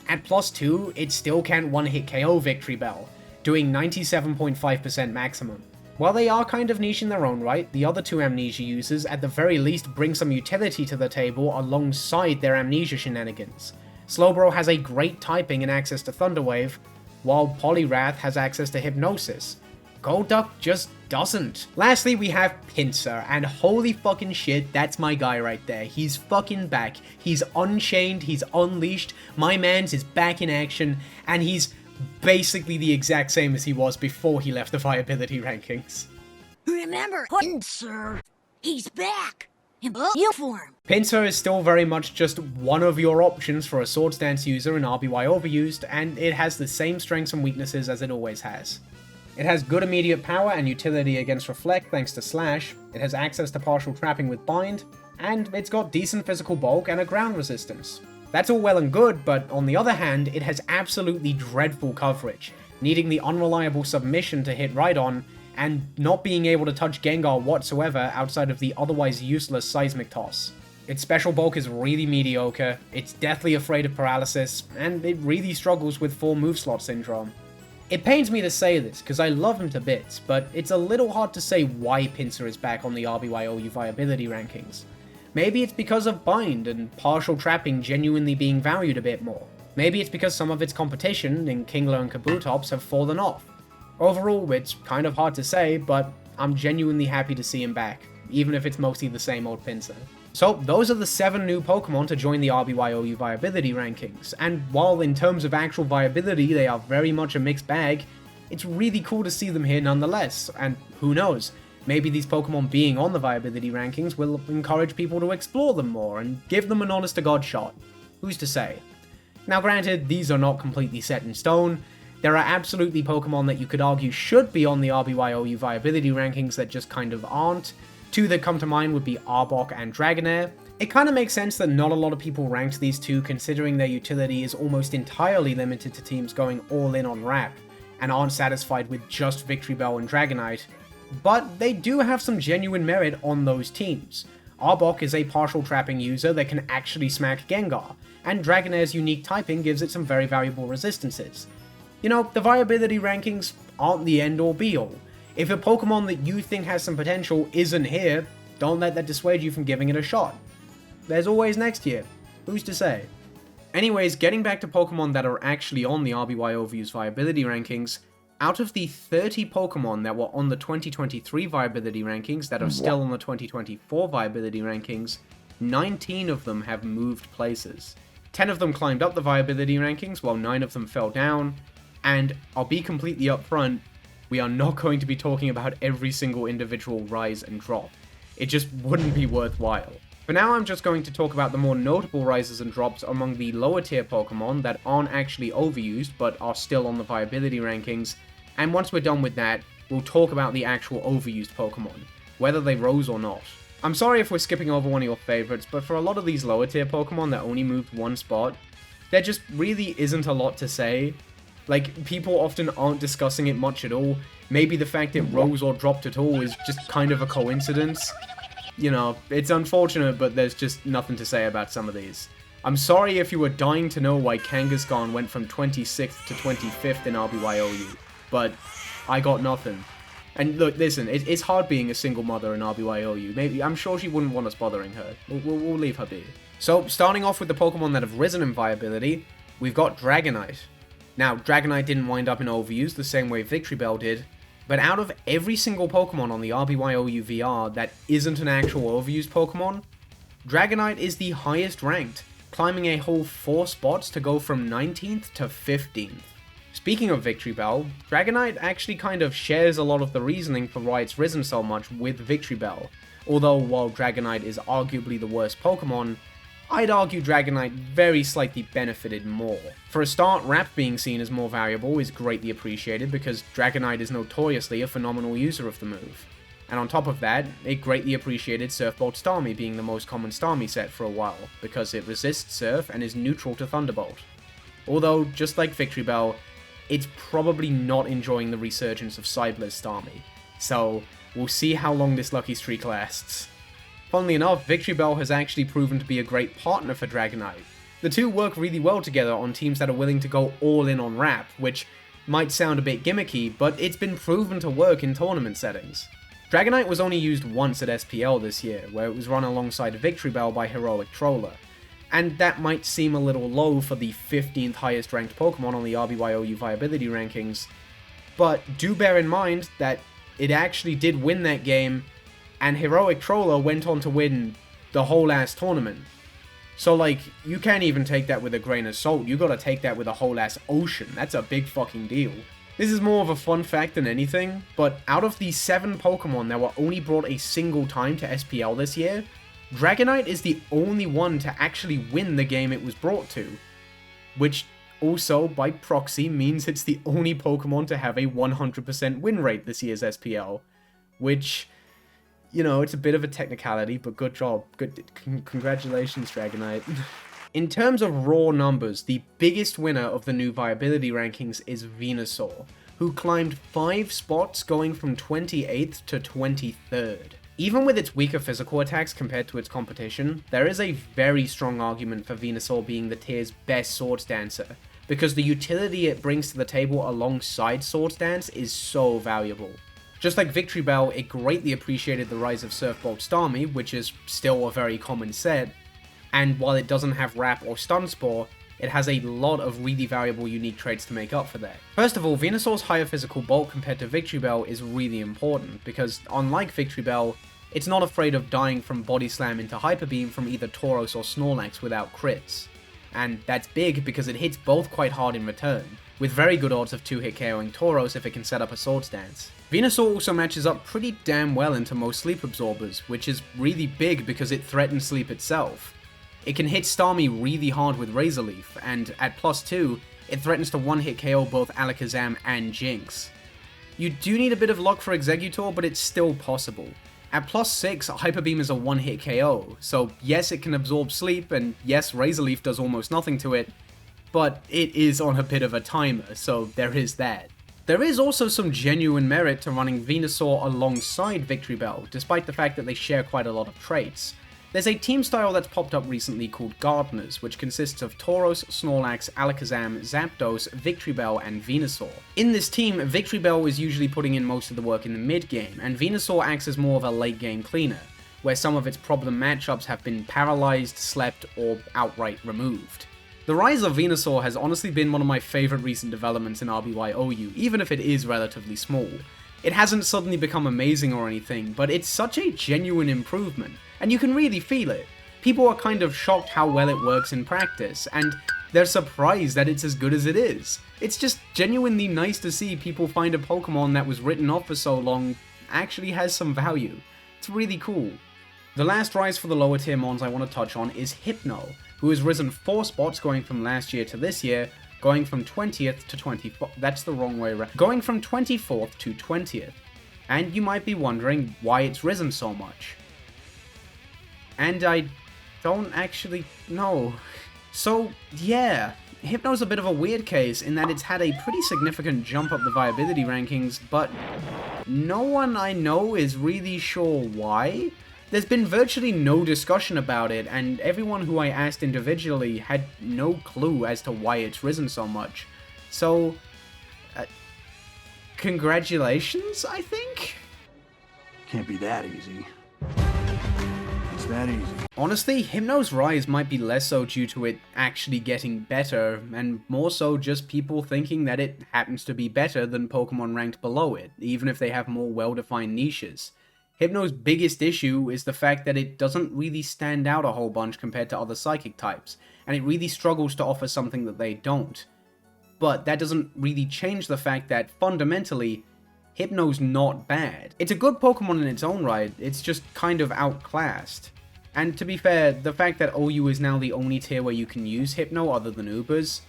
at +2, it still can't one-hit KO Victreebel, doing 97.5% maximum. While they are kind of niche in their own right, the other 2 Amnesia users at the very least bring some utility to the table alongside their Amnesia shenanigans. Slowbro has a great typing and access to Thunder Wave, while Poliwrath has access to Hypnosis. Golduck just doesn't. Lastly, we have Pinsir, and holy fucking shit, that's my guy right there. He's fucking back. He's unchained, he's unleashed, my man's is back in action, and he's basically the exact same as he was before he left the Viability Rankings. Remember, Pinsir, he's back, in uniform. Pinsir is still very much just one of your options for a Swords Dance user in RBY Overused, and it has the same strengths and weaknesses as it always has. It has good immediate power and utility against Reflect thanks to Slash, it has access to partial trapping with Bind, and it's got decent physical bulk and a ground resistance. That's all well and good, but on the other hand, it has absolutely dreadful coverage, needing the unreliable submission to hit right on, and not being able to touch Gengar whatsoever outside of the otherwise useless Seismic Toss. Its special bulk is really mediocre, it's deathly afraid of paralysis, and it really struggles with full move slot syndrome. It pains me to say this, because I love him to bits, but it's a little hard to say why Pinsir is back on the RBY OU viability rankings. Maybe it's because of Bind and partial trapping genuinely being valued a bit more. Maybe it's because some of its competition in Kingler and Kabutops have fallen off. Overall, it's kind of hard to say, but I'm genuinely happy to see him back, even if it's mostly the same old Pinsir. So, those are the 7 new Pokemon to join the RBY OU viability rankings, and while in terms of actual viability they are very much a mixed bag, it's really cool to see them here nonetheless, and who knows, maybe these Pokemon being on the viability rankings will encourage people to explore them more and give them an honest-to-God shot. Who's to say? Now granted, these are not completely set in stone. There are absolutely Pokemon that you could argue should be on the RBY OU viability rankings that just kind of aren't. 2 that come to mind would be Arbok and Dragonair. It kind of makes sense that not a lot of people ranked these 2 considering their utility is almost entirely limited to teams going all in on Wrap, and aren't satisfied with just Victreebel and Dragonite. But they do have some genuine merit on those teams. Arbok is a partial trapping user that can actually smack Gengar, and Dragonair's unique typing gives it some very valuable resistances. You know, the viability rankings aren't the end-all be-all. If a Pokemon that you think has some potential isn't here, don't let that dissuade you from giving it a shot. There's always next year. Who's to say? Anyways, getting back to Pokemon that are actually on the RBY Overused viability rankings, out of the 30 Pokemon that were on the 2023 viability rankings that are still on the 2024 viability rankings, 19 of them have moved places. 10 of them climbed up the viability rankings while 9 of them fell down, and I'll be completely upfront, we are not going to be talking about every single individual rise and drop. It just wouldn't be worthwhile. For now, I'm just going to talk about the more notable rises and drops among the lower tier Pokemon that aren't actually overused but are still on the viability rankings, and once we're done with that, we'll talk about the actual overused Pokemon, whether they rose or not. I'm sorry if we're skipping over one of your favorites, but for a lot of these lower tier Pokemon that only moved 1 spot, there just really isn't a lot to say. Like, people often aren't discussing it much at all. Maybe the fact it rose or dropped at all is just kind of a coincidence. You know, it's unfortunate, but there's just nothing to say about some of these. I'm sorry if you were dying to know why Kangaskhan went from 26th to 25th in RBY OU, but I got nothing. And look, listen, it's hard being a single mother in RBY OU. Maybe, I'm sure she wouldn't want us bothering her. We'll leave her be. So, starting off with the Pokemon that have risen in viability, we've got Dragonite. Now, Dragonite didn't wind up in Overused the same way Victreebel did, but out of every single Pokemon on the RBY OU VR that isn't an actual Overused Pokemon, Dragonite is the highest ranked, climbing a whole 4 spots to go from 19th to 15th. Speaking of Victreebel, Dragonite actually kind of shares a lot of the reasoning for why it's risen so much with Victreebel, although while Dragonite is arguably the worst Pokemon, I'd argue Dragonite very slightly benefited more. For a start, Wrap being seen as more valuable is greatly appreciated because Dragonite is notoriously a phenomenal user of the move. And on top of that, it greatly appreciated Surfbolt Starmie being the most common Starmie set for a while, because it resists Surf and is neutral to Thunderbolt. Although, just like Victreebel, it's probably not enjoying the resurgence of Cyber's Starmie, so we'll see how long this lucky streak lasts. Funnily enough, Victreebel has actually proven to be a great partner for Dragonite. The two work really well together on teams that are willing to go all in on Wrap, which might sound a bit gimmicky, but it's been proven to work in tournament settings. Dragonite was only used once at SPL this year, where it was run alongside Victreebel by Heroic Troller, and that might seem a little low for the 15th highest ranked Pokemon on the RBY OU viability rankings, but do bear in mind that it actually did win that game, and Heroic Troller went on to win the whole ass tournament. So like, you can't even take that with a grain of salt, you gotta take that with a whole ass ocean, that's a big fucking deal. This is more of a fun fact than anything, but out of the 7 Pokemon that were only brought a single time to SPL this year, Dragonite is the only one to actually win the game it was brought to, which also, by proxy, means it's the only Pokemon to have a 100% win rate this year's SPL, which, you know, it's a bit of a technicality, but good job. Congratulations, Dragonite. In terms of raw numbers, the biggest winner of the new Viability Rankings is Venusaur, who climbed 5 spots going from 28th to 23rd. Even with its weaker physical attacks compared to its competition, there is a very strong argument for Venusaur being the tier's best Swords Dancer, because the utility it brings to the table alongside Swords Dance is so valuable. Just like Victreebel, it greatly appreciated the rise of Surf Bolt Starmie, which is still a very common set, and while it doesn't have Wrap or Stun Spore, it has a lot of really valuable unique traits to make up for that. First of all, Venusaur's higher physical bulk compared to Victreebel is really important, because unlike Victreebel, it's not afraid of dying from Body Slam into Hyper Beam from either Tauros or Snorlax without crits. And that's big because it hits both quite hard in return, with very good odds of 2-hit KOing Tauros if it can set up a Swords Dance. Venusaur also matches up pretty damn well into most Sleep Absorbers, which is really big because it threatens Sleep itself. It can hit Starmie really hard with Razor Leaf, and at +2, it threatens to 1-hit KO both Alakazam and Jinx. You do need a bit of luck for Exeggutor, but it's still possible. At +6, Hyper Beam is a 1-hit KO, so yes, it can absorb Sleep, and yes, Razor Leaf does almost nothing to it, but it is on a bit of a timer, so there is that. There is also some genuine merit to running Venusaur alongside Victreebel, despite the fact that they share quite a lot of traits. There's a team style that's popped up recently called Gardeners, which consists of Tauros, Snorlax, Alakazam, Zapdos, Victreebel, and Venusaur. In this team, Victreebel is usually putting in most of the work in the mid-game, and Venusaur acts as more of a late-game cleaner, where some of its problem matchups have been paralyzed, slept, or outright removed. The rise of Venusaur has honestly been one of my favorite recent developments in RBY OU, even if it is relatively small. It hasn't suddenly become amazing or anything, but it's such a genuine improvement, and you can really feel it. People are kind of shocked how well it works in practice, and they're surprised that it's as good as it is. It's just genuinely nice to see people find a Pokemon that was written off for so long actually has some value. It's really cool. The last rise for the lower tier mons I want to touch on is Hypno, who has risen 4 spots going from last year to this year, going from 20th to 24th, that's the wrong way around, going from 24th to 20th. And you might be wondering why it's risen so much. And I don't actually know. So yeah, Hypno's a bit of a weird case in that it's had a pretty significant jump up the viability rankings, but no one I know is really sure why. There's been virtually no discussion about it, and everyone who I asked individually had no clue as to why it's risen so much. So, congratulations, I think? Can't be that easy. It's that easy. Honestly, Hypno's rise might be less so due to it actually getting better, and more so just people thinking that it happens to be better than Pokemon ranked below it, even if they have more well-defined niches. Hypno's biggest issue is the fact that it doesn't really stand out a whole bunch compared to other psychic types, and it really struggles to offer something that they don't. But that doesn't really change the fact that, fundamentally, Hypno's not bad. It's a good Pokemon in its own right, it's just kind of outclassed. And to be fair, the fact that OU is now the only tier where you can use Hypno other than Ubers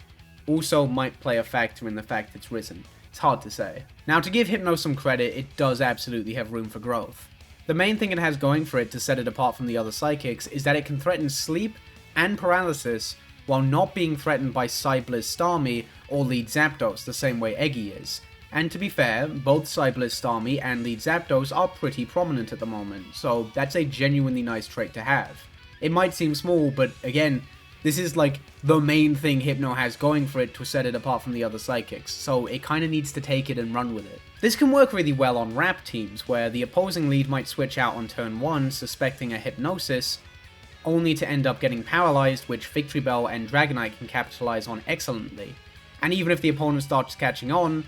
also might play a factor in the fact it's risen. It's hard to say. Now, to give Hypno some credit, it does absolutely have room for growth. The main thing it has going for it to set it apart from the other psychics is that it can threaten sleep and paralysis while not being threatened by Cybliz Starmie or Lead Zapdos the same way Eggy is. And to be fair, both Cybliz Starmie and Lead Zapdos are pretty prominent at the moment, so that's a genuinely nice trait to have. It might seem small, but again, this is like the main thing Hypno has going for it to set it apart from the other psychics, so it kinda needs to take it and run with it. This can work really well on Wrap teams, where the opposing lead might switch out on turn 1 suspecting a Hypnosis, only to end up getting paralyzed, which Victreebel and Dragonite can capitalize on excellently. And even if the opponent starts catching on,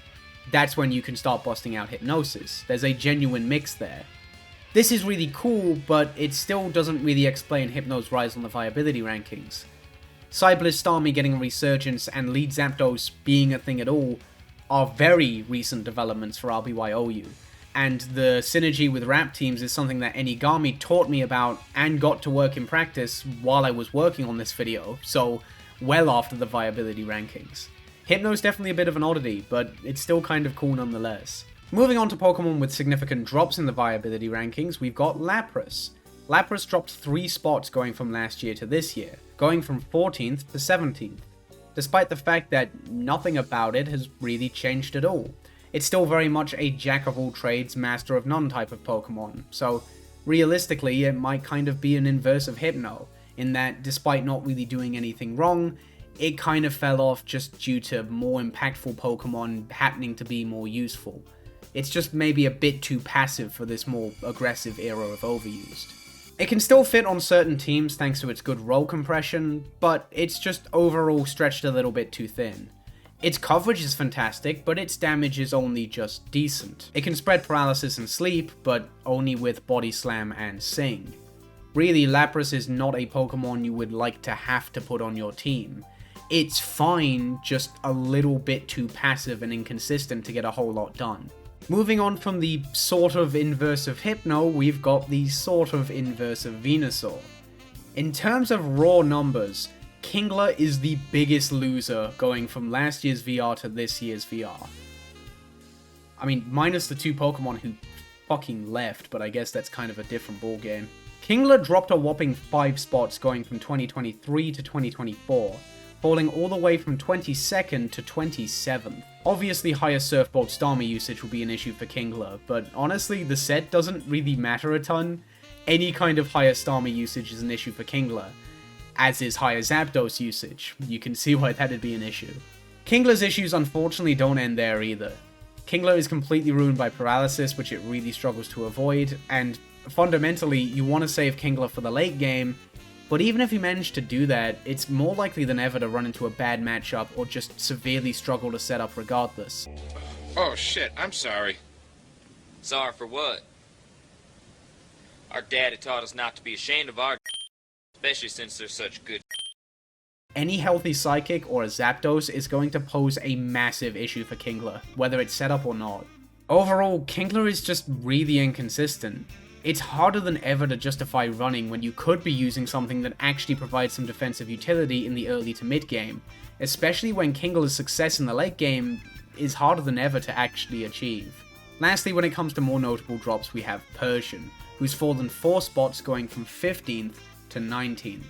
that's when you can start busting out Hypnosis. There's a genuine mix there. This is really cool, but it still doesn't really explain Hypno's rise on the viability rankings. Cybliz Starmie getting a resurgence and Lead Zapdos being a thing at all are very recent developments for RBY OU. and the synergy with rap teams is something that Enigami taught me about and got to work in practice while I was working on this video, so well after the viability rankings. Hypno's definitely a bit of an oddity, but it's still kind of cool nonetheless. Moving on to Pokemon with significant drops in the viability rankings, we've got Lapras. Lapras dropped 3 spots going from last year to this year, going from 14th to 17th, despite the fact that nothing about it has really changed at all. It's still very much a jack-of-all-trades, master-of-none type of Pokemon, so realistically it might kind of be an inverse of Hypno, in that despite not really doing anything wrong, it kind of fell off just due to more impactful Pokemon happening to be more useful. It's just maybe a bit too passive for this more aggressive era of Overused. It can still fit on certain teams thanks to its good roll compression, but it's just overall stretched a little bit too thin. Its coverage is fantastic, but its damage is only just decent. It can spread paralysis and sleep, but only with Body Slam and Sing. Really, Lapras is not a Pokemon you would like to have to put on your team. It's fine, just a little bit too passive and inconsistent to get a whole lot done. Moving on from the sort of inverse of Hypno, we've got the sort of inverse of Venusaur. In terms of raw numbers, Kingler is the biggest loser going from last year's VR to this year's VR. I mean, minus the 2 Pokemon who fucking left, but I guess that's kind of a different ballgame. Kingler dropped a whopping 5 spots going from 2023 to 2024, falling all the way from 22nd to 27th. Obviously, higher Surfbolt Starmie usage will be an issue for Kingler, but honestly, the set doesn't really matter a ton. Any kind of higher Starmie usage is an issue for Kingler, as is higher Zapdos usage. You can see why that'd be an issue. Kingler's issues unfortunately don't end there either. Kingler is completely ruined by paralysis, which it really struggles to avoid, and fundamentally, you want to save Kingler for the late game, but even if you manage to do that, it's more likely than ever to run into a bad matchup or just severely struggle to set up regardless. Oh shit, I'm sorry. Sorry for what? Our daddy taught us not to be ashamed of our especially since they're such good. Any healthy Psychic or a Zapdos is going to pose a massive issue for Kingler, whether it's set up or not. Overall, Kingler is just really inconsistent. It's harder than ever to justify running when you could be using something that actually provides some defensive utility in the early to mid game, especially when Kingler's success in the late game is harder than ever to actually achieve. Lastly, when it comes to more notable drops, we have Persian, who's fallen 4 spots going from 15th to 19th.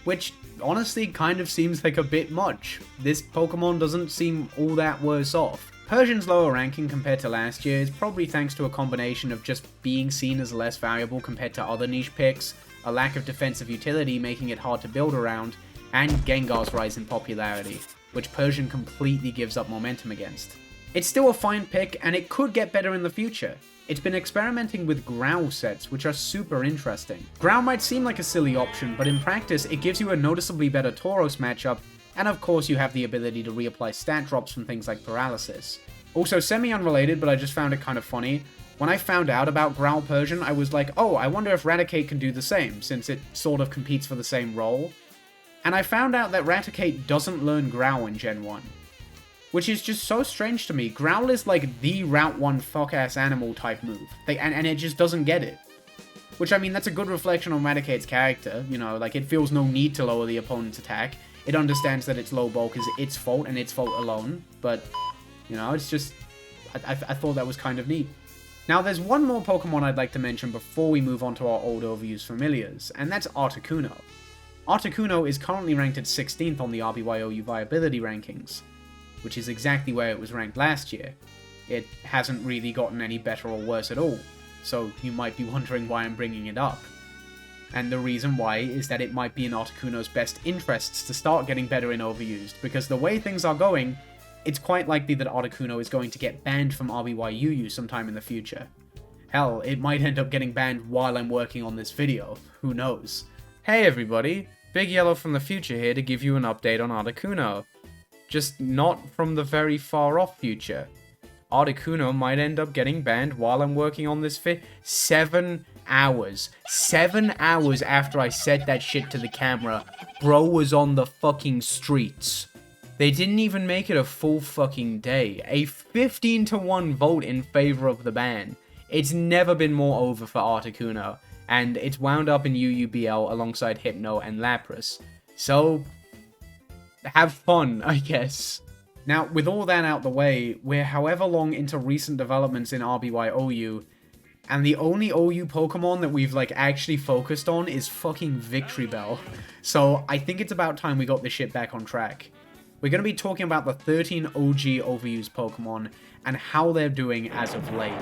Which honestly kind of seems like a bit much. This Pokemon doesn't seem all that worse off. Persian's lower ranking compared to last year is probably thanks to a combination of just being seen as less valuable compared to other niche picks, a lack of defensive utility making it hard to build around, and Gengar's rise in popularity, which Persian completely gives up momentum against. It's still a fine pick, and it could get better in the future. It's been experimenting with Growl sets, which are super interesting. Growl might seem like a silly option, but in practice it gives you a noticeably better Tauros matchup, and of course you have the ability to reapply stat drops from things like paralysis. Also, semi-unrelated, but I just found it kind of funny, when I found out about Growl Persian, I was like, oh, I wonder if Raticate can do the same, since it sort of competes for the same role. And I found out that Raticate doesn't learn Growl in Gen 1. Which is just so strange to me. Growl is like the Route 1 fuck-ass animal type move, and it just doesn't get it. Which, I mean, that's a good reflection on Raticate's character, you know, like it feels no need to lower the opponent's attack. It understands that its low bulk is its fault and its fault alone, but, you know, it's just, I thought that was kind of neat. Now, there's one more Pokemon I'd like to mention before we move on to our old overused familiars, and that's Articuno. Articuno is currently ranked at 16th on the RBY OU Viability Rankings, which is exactly where it was ranked last year. It hasn't really gotten any better or worse at all, so you might be wondering why I'm bringing it up. And the reason why is that it might be in Articuno's best interests to start getting better in Overused, because the way things are going, it's quite likely that Articuno is going to get banned from RBY OU sometime in the future. Hell, it might end up getting banned while I'm working on this video, who knows. Hey everybody, Big Yellow from the future here to give you an update on Articuno. Just not from the very far off future. Articuno might end up getting banned while I'm working on this 7 hours. 7 hours after I said that shit to the camera, bro was on the fucking streets. They didn't even make it a full fucking day. A 15-to-1 vote in favor of the ban. It's never been more over for Articuno, and it's wound up in UUBL alongside Hypno and Lapras. So, have fun, I guess. Now, with all that out the way, we're however long into recent developments in RBY OU, and the only OU Pokemon that we've actually focused on is fucking Victreebel. So I think it's about time we got this shit back on track. We're going to be talking about the 13 OG Overused Pokemon and how they're doing as of late.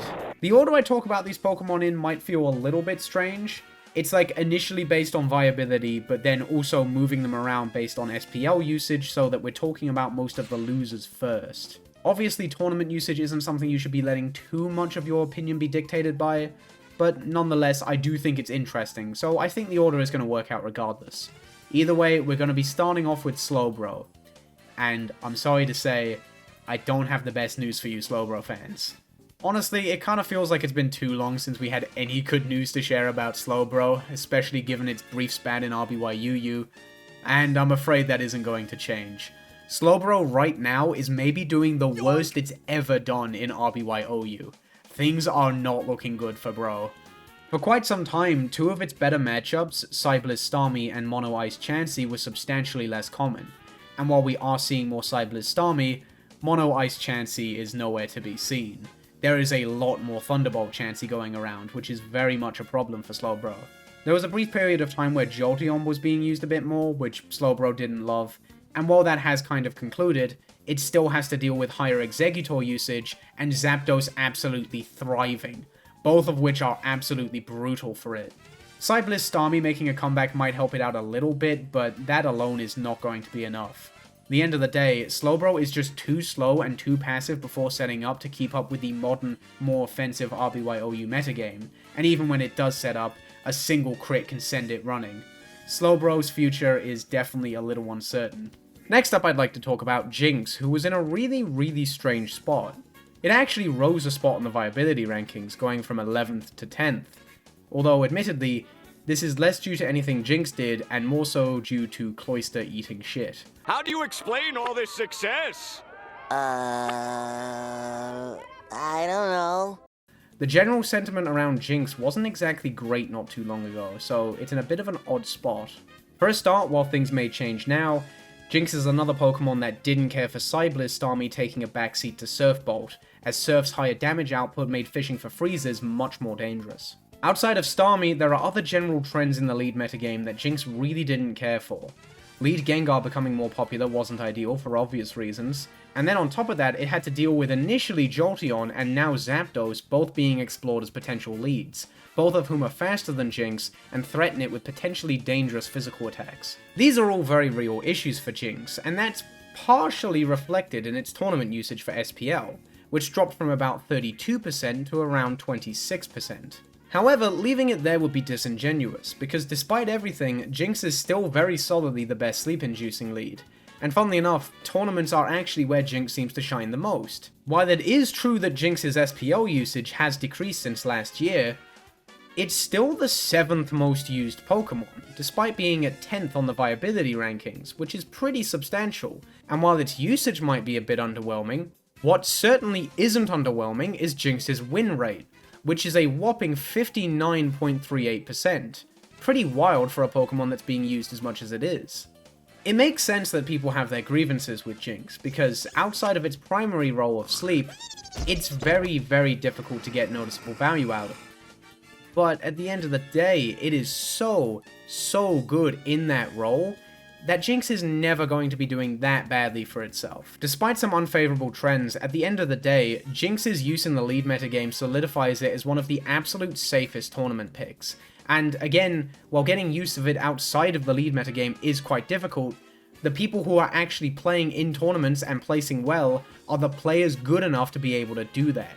The order I talk about these Pokemon in might feel a little bit strange. It's initially based on viability, but then also moving them around based on SPL usage so that we're talking about most of the losers first. Obviously, tournament usage isn't something you should be letting too much of your opinion be dictated by, but nonetheless, I do think it's interesting, so I think the order is going to work out regardless. Either way, we're going to be starting off with Slowbro, and I'm sorry to say, I don't have the best news for you Slowbro fans. Honestly, it kind of feels like it's been too long since we had any good news to share about Slowbro, especially given its brief span in RBY UU, and I'm afraid that isn't going to change. Slowbro right now is maybe doing the worst it's ever done in RBY OU. Things are not looking good for bro. For quite some time, two of its better matchups, Cybliss Starmie and Mono Ice Chansey, were substantially less common. And while we are seeing more Cybliss Starmie, Mono Ice Chansey is nowhere to be seen. There is a lot more Thunderbolt Chansey going around, which is very much a problem for Slowbro. There was a brief period of time where Jolteon was being used a bit more, which Slowbro didn't love, and while that has kind of concluded, it still has to deal with higher Exeggutor usage and Zapdos absolutely thriving, both of which are absolutely brutal for it. Cybliss Starmie making a comeback might help it out a little bit, but that alone is not going to be enough. At the end of the day, Slowbro is just too slow and too passive before setting up to keep up with the modern, more offensive RBY OU metagame, and even when it does set up, a single crit can send it running. Slowbro's future is definitely a little uncertain. Next up, I'd like to talk about Jynx, who was in a really strange spot. It actually rose a spot in the Viability Rankings, going from 11th to 10th. Although, admittedly, this is less due to anything Jynx did, and more so due to Cloyster eating shit. How do you explain all this success? I don't know. The general sentiment around Jynx wasn't exactly great not too long ago, so it's in a bit of an odd spot. For a start, while things may change now, Jynx is another Pokemon that didn't care for Cybliss Starmie taking a backseat to Surf Bolt, as Surf's higher damage output made fishing for freezes much more dangerous. Outside of Starmie, there are other general trends in the lead metagame that Jynx really didn't care for. Lead Gengar becoming more popular wasn't ideal for obvious reasons, and then on top of that, it had to deal with initially Jolteon and now Zapdos both being explored as potential leads, both of whom are faster than Jynx and threaten it with potentially dangerous physical attacks. These are all very real issues for Jynx, and that's partially reflected in its tournament usage for SPL, which dropped from about 32% to around 26%. However, leaving it there would be disingenuous, because despite everything, Jynx is still very solidly the best sleep-inducing lead, and funnily enough, tournaments are actually where Jynx seems to shine the most. While it is true that Jynx's SPL usage has decreased since last year, it's still the 7th most used Pokemon, despite being at 10th on the Viability Rankings, which is pretty substantial, and while its usage might be a bit underwhelming, what certainly isn't underwhelming is Jynx's win rate, which is a whopping 59.38%. Pretty wild for a Pokemon that's being used as much as it is. It makes sense that people have their grievances with Jynx, because outside of its primary role of sleep, it's very difficult to get noticeable value out of. But at the end of the day, it is so good in that role that Jynx is never going to be doing that badly for itself. Despite some unfavorable trends, at the end of the day, Jynx's use in the lead metagame solidifies it as one of the absolute safest tournament picks. And again, while getting use of it outside of the lead metagame is quite difficult, the people who are actually playing in tournaments and placing well are the players good enough to be able to do that.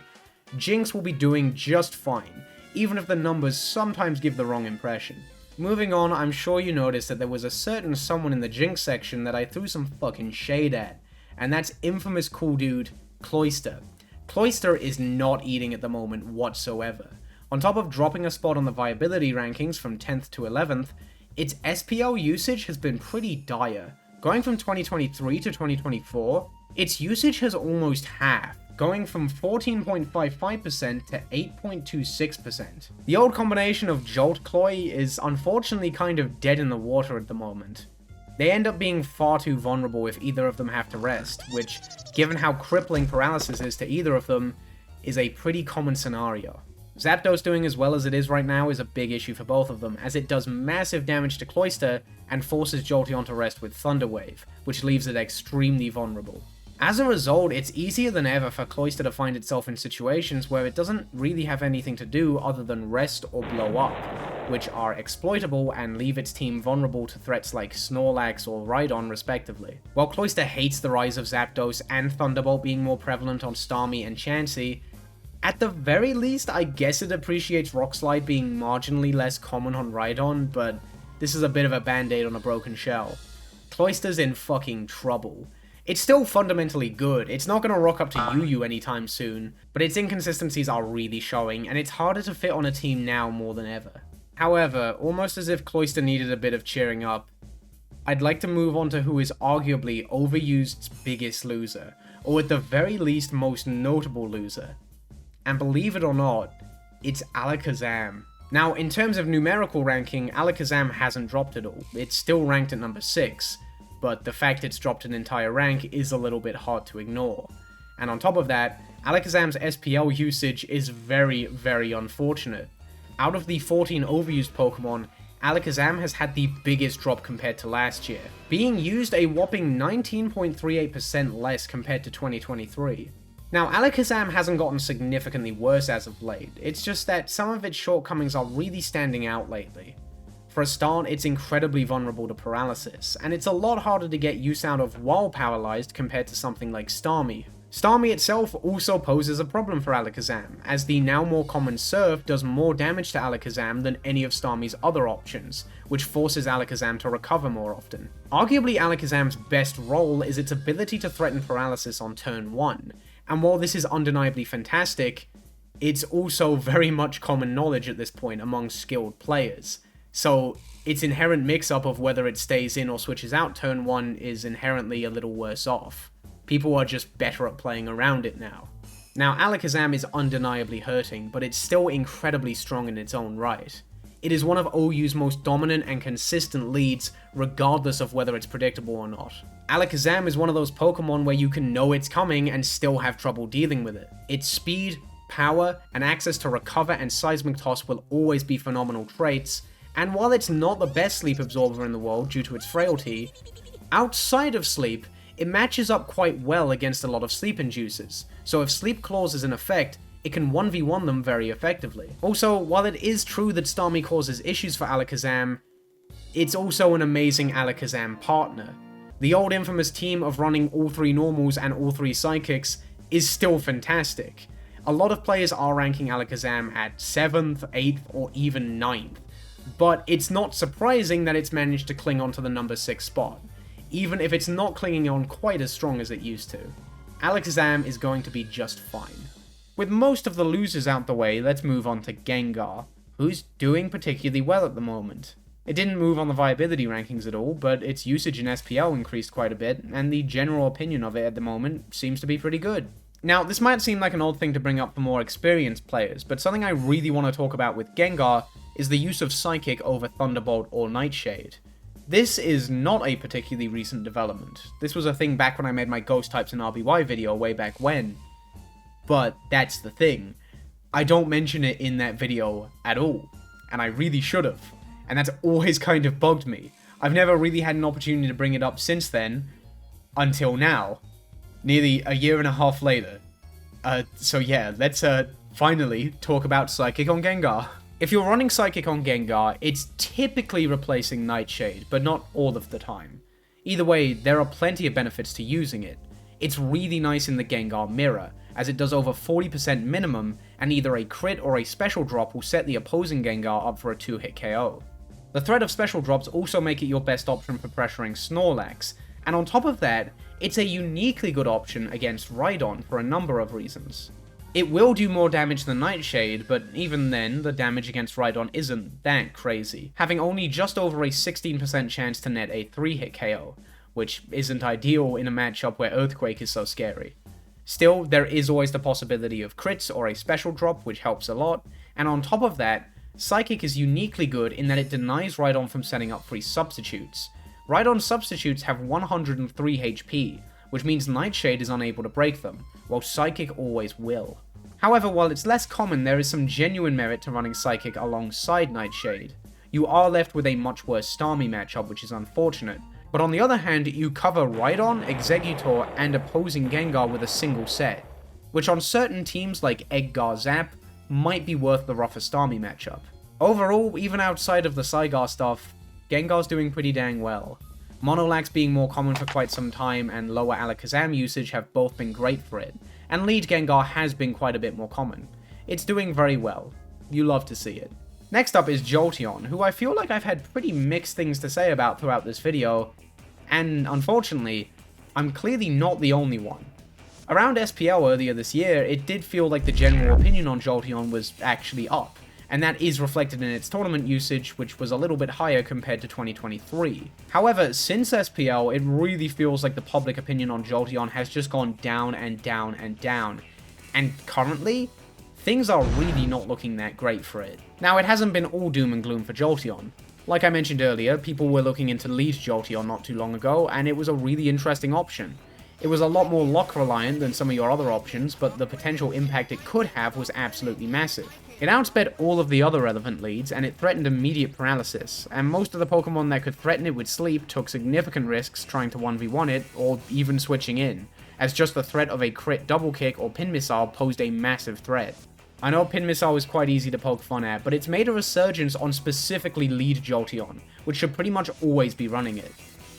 Jynx will be doing just fine, even if the numbers sometimes give the wrong impression. Moving on, I'm sure you noticed that there was a certain someone in the Jynx section that I threw some fucking shade at, and that's infamous cool dude, Cloyster. Cloyster is not eating at the moment whatsoever. On top of dropping a spot on the Viability Rankings from 10th to 11th, its SPL usage has been pretty dire. Going from 2023 to 2024, its usage has almost halved, going from 14.55% to 8.26%. The old combination of Jolt Cloy is unfortunately kind of dead in the water at the moment. They end up being far too vulnerable if either of them have to rest, which, given how crippling paralysis is to either of them, is a pretty common scenario. Zapdos doing as well as it is right now is a big issue for both of them, as it does massive damage to Cloyster and forces Jolteon to rest with Thunder Wave, which leaves it extremely vulnerable. As a result, it's easier than ever for Cloyster to find itself in situations where it doesn't really have anything to do other than rest or blow up, which are exploitable and leave its team vulnerable to threats like Snorlax or Rhydon respectively. While Cloyster hates the rise of Zapdos and Thunderbolt being more prevalent on Starmie and Chansey, at the very least I guess it appreciates Rock Slide being marginally less common on Rhydon, but this is a bit of a band-aid on a broken shell. Cloyster's in fucking trouble. It's still fundamentally good, it's not going to rock up to UU anytime soon, but its inconsistencies are really showing, and it's harder to fit on a team now more than ever. However, almost as if Cloyster needed a bit of cheering up, I'd like to move on to who is arguably Overused's biggest loser, or at the very least most notable loser. And believe it or not, it's Alakazam. Now, in terms of numerical ranking, Alakazam hasn't dropped at all, it's still ranked at number 6, but the fact it's dropped an entire rank is a little bit hard to ignore. And on top of that, Alakazam's SPL usage is very, very unfortunate. Out of the 14 overused Pokemon, Alakazam has had the biggest drop compared to last year, being used a whopping 19.38% less compared to 2023. Now, Alakazam hasn't gotten significantly worse as of late, it's just that some of its shortcomings are really standing out lately. For a start, it's incredibly vulnerable to paralysis, and it's a lot harder to get use out of while paralyzed compared to something like Starmie. Starmie itself also poses a problem for Alakazam, as the now more common Surf does more damage to Alakazam than any of Starmie's other options, which forces Alakazam to recover more often. Arguably Alakazam's best role is its ability to threaten paralysis on turn 1, and while this is undeniably fantastic, it's also very much common knowledge at this point among skilled players. So its inherent mix-up of whether it stays in or switches out turn 1 is inherently a little worse off. People are just better at playing around it now. Now, Alakazam is undeniably hurting, but it's still incredibly strong in its own right. It is one of OU's most dominant and consistent leads, regardless of whether it's predictable or not. Alakazam is one of those Pokemon where you can know it's coming and still have trouble dealing with it. Its speed, power, and access to Recover and Seismic Toss will always be phenomenal traits, and while it's not the best sleep absorber in the world due to its frailty, outside of sleep, it matches up quite well against a lot of sleep inducers, so if Sleep Claws is in effect, it can 1v1 them very effectively. Also, while it is true that Starmie causes issues for Alakazam, it's also an amazing Alakazam partner. The old infamous team of running all 3 normals and all 3 psychics is still fantastic. A lot of players are ranking Alakazam at 7th, 8th, or even 9th. But it's not surprising that it's managed to cling on to the number 6 spot, even if it's not clinging on quite as strong as it used to. Alakazam is going to be just fine. With most of the losers out the way, let's move on to Gengar, who's doing particularly well at the moment. It didn't move on the viability rankings at all, but its usage in SPL increased quite a bit, and the general opinion of it at the moment seems to be pretty good. Now, this might seem like an odd thing to bring up for more experienced players, but something I really want to talk about with Gengar is the use of Psychic over Thunderbolt or Nightshade. This is not a particularly recent development. This was a thing back when I made my Ghost Types and RBY video way back when. But that's the thing. I don't mention it in that video at all, and I really should have. And that's always kind of bugged me. I've never really had an opportunity to bring it up since then, until now. Nearly a year and a half later. So yeah, let's finally talk about Psychic on Gengar. If you're running Psychic on Gengar, it's typically replacing Nightshade, but not all of the time. Either way, there are plenty of benefits to using it. It's really nice in the Gengar mirror, as it does over 40% minimum, and either a crit or a special drop will set the opposing Gengar up for a 2-hit KO. The threat of special drops also make it your best option for pressuring Snorlax, and on top of that, it's a uniquely good option against Rhydon for a number of reasons. It will do more damage than Nightshade, but even then, the damage against Rhydon isn't that crazy, having only just over a 16% chance to net a 3-hit KO, which isn't ideal in a matchup where Earthquake is so scary. Still, there is always the possibility of crits or a special drop, which helps a lot, and on top of that, Psychic is uniquely good in that it denies Rhydon from setting up free substitutes. Rhydon substitutes have 103 HP, which means Nightshade is unable to break them, while Psychic always will. However, while it's less common, there is some genuine merit to running Psychic alongside Nightshade. You are left with a much worse Starmie matchup, which is unfortunate, but on the other hand, you cover Rhydon, Exeggutor, and opposing Gengar with a single set, which on certain teams like Edgar Zap might be worth the rougher Starmie matchup. Overall, even outside of the Saigar stuff, Gengar's doing pretty dang well. Monolax being more common for quite some time and lower Alakazam usage have both been great for it, and Lead Gengar has been quite a bit more common. It's doing very well. You love to see it. Next up is Jolteon, who I feel like I've had pretty mixed things to say about throughout this video, and unfortunately, I'm clearly not the only one. Around SPL earlier this year, it did feel like the general opinion on Jolteon was actually up, and that is reflected in its tournament usage, which was a little bit higher compared to 2023. However, since SPL, it really feels like the public opinion on Jolteon has just gone down and down and down, and currently, things are really not looking that great for it. Now, it hasn't been all doom and gloom for Jolteon. Like I mentioned earlier, people were looking into Lead Jolteon not too long ago, and it was a really interesting option. It was a lot more luck reliant than some of your other options, but the potential impact it could have was absolutely massive. It outsped all of the other relevant leads, and it threatened immediate paralysis, and most of the Pokemon that could threaten it with sleep took significant risks trying to 1v1 it, or even switching in, as just the threat of a crit double kick or pin missile posed a massive threat. I know Pin Missile is quite easy to poke fun at, but it's made a resurgence on specifically Lead Jolteon, which should pretty much always be running it.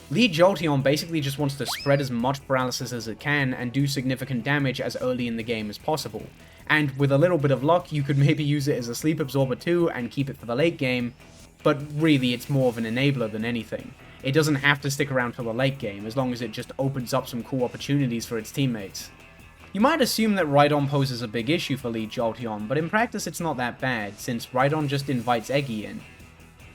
Lead Jolteon basically just wants to spread as much paralysis as it can and do significant damage as early in the game as possible, and with a little bit of luck you could maybe use it as a sleep absorber too and keep it for the late game, but really it's more of an enabler than anything. It doesn't have to stick around for the late game, as long as it just opens up some cool opportunities for its teammates. You might assume that Rhydon poses a big issue for Lead Jolteon, but in practice it's not that bad, since Rhydon just invites Eggy in.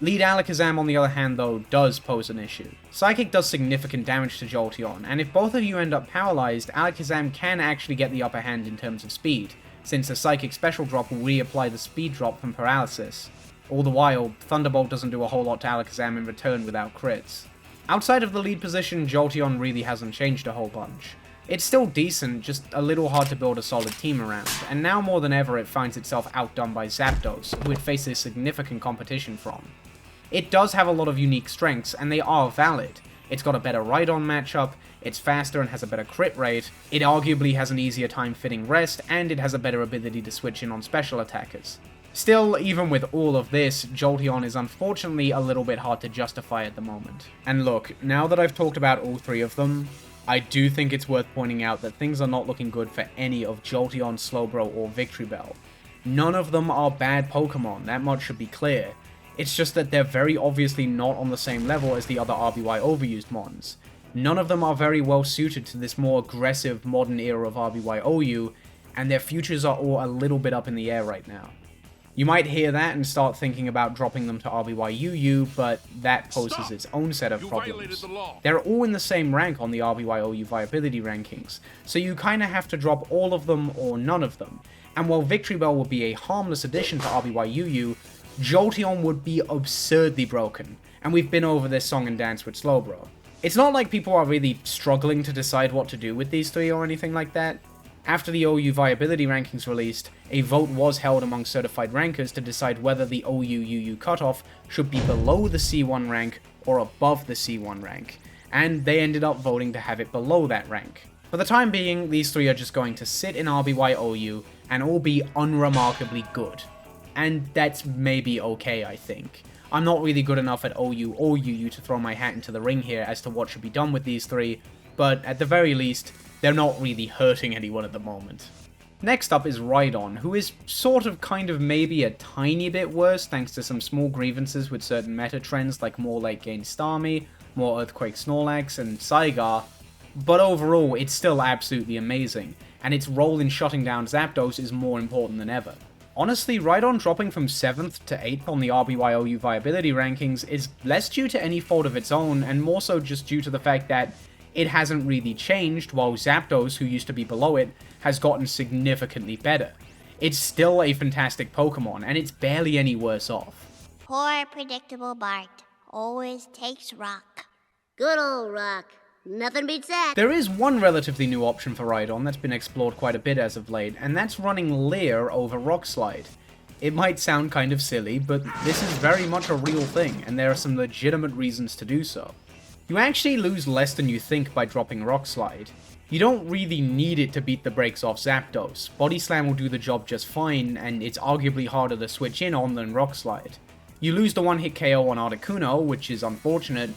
Lead Alakazam, on the other hand, though, does pose an issue. Psychic does significant damage to Jolteon, and if both of you end up paralyzed, Alakazam can actually get the upper hand in terms of speed, since a Psychic special drop will reapply the speed drop from paralysis. All the while, Thunderbolt doesn't do a whole lot to Alakazam in return without crits. Outside of the lead position, Jolteon really hasn't changed a whole bunch. It's still decent, just a little hard to build a solid team around, and now more than ever it finds itself outdone by Zapdos, who it faces significant competition from. It does have a lot of unique strengths, and they are valid. It's got a better Rhydon matchup, it's faster and has a better crit rate, it arguably has an easier time fitting rest, and it has a better ability to switch in on special attackers. Still, even with all of this, Jolteon is unfortunately a little bit hard to justify at the moment. And look, now that I've talked about all three of them, I do think it's worth pointing out that things are not looking good for any of Jolteon, Slowbro, or Victreebel. None of them are bad Pokemon, that much should be clear. It's just that they're very obviously not on the same level as the other RBY Overused mons. None of them are very well suited to this more aggressive modern era of RBY OU, and their futures are all a little bit up in the air right now. You might hear that and start thinking about dropping them to RBY UU, but that poses its own set of problems. They're all in the same rank on the RBY OU Viability Rankings, so you kinda have to drop all of them or none of them. And while Victreebel would be a harmless addition to RBY UU, Jolteon would be absurdly broken, and we've been over this song and dance with Slowbro. It's not like people are really struggling to decide what to do with these three or anything like that. After the OU Viability Rankings released, a vote was held among certified rankers to decide whether the OU-UU cutoff should be below the C1 rank or above the C1 rank, and they ended up voting to have it below that rank. For the time being, these three are just going to sit in RBY OU and all be unremarkably good. And that's maybe okay, I think. I'm not really good enough at OU or UU to throw my hat into the ring here as to what should be done with these three, but at the very least, they're not really hurting anyone at the moment. Next up is Rhydon, who is sort of kind of maybe a tiny bit worse thanks to some small grievances with certain meta trends like more late game Starmie, more Earthquake Snorlax, and Saigar, but overall it's still absolutely amazing, and its role in shutting down Zapdos is more important than ever. Honestly, Rhydon dropping from 7th to 8th on the RBY OU Viability Rankings is less due to any fault of its own, and more so just due to the fact that it hasn't really changed, while Zapdos, who used to be below it, has gotten significantly better. It's still a fantastic Pokemon, and it's barely any worse off. Poor predictable Bart. Always takes rock. Good old rock. Nothing beats that. There is one relatively new option for Rhydon that's been explored quite a bit as of late, and that's running Leer over Rock Slide. It might sound kind of silly, but this is very much a real thing, and there are some legitimate reasons to do so. You actually lose less than you think by dropping Rock Slide. You don't really need it to beat the brakes off Zapdos. Body Slam will do the job just fine, and it's arguably harder to switch in on than Rock Slide. You lose the one-hit KO on Articuno, which is unfortunate,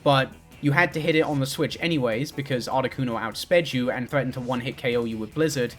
but you had to hit it on the switch anyways because Articuno outsped you and threatened to one-hit KO you with Blizzard,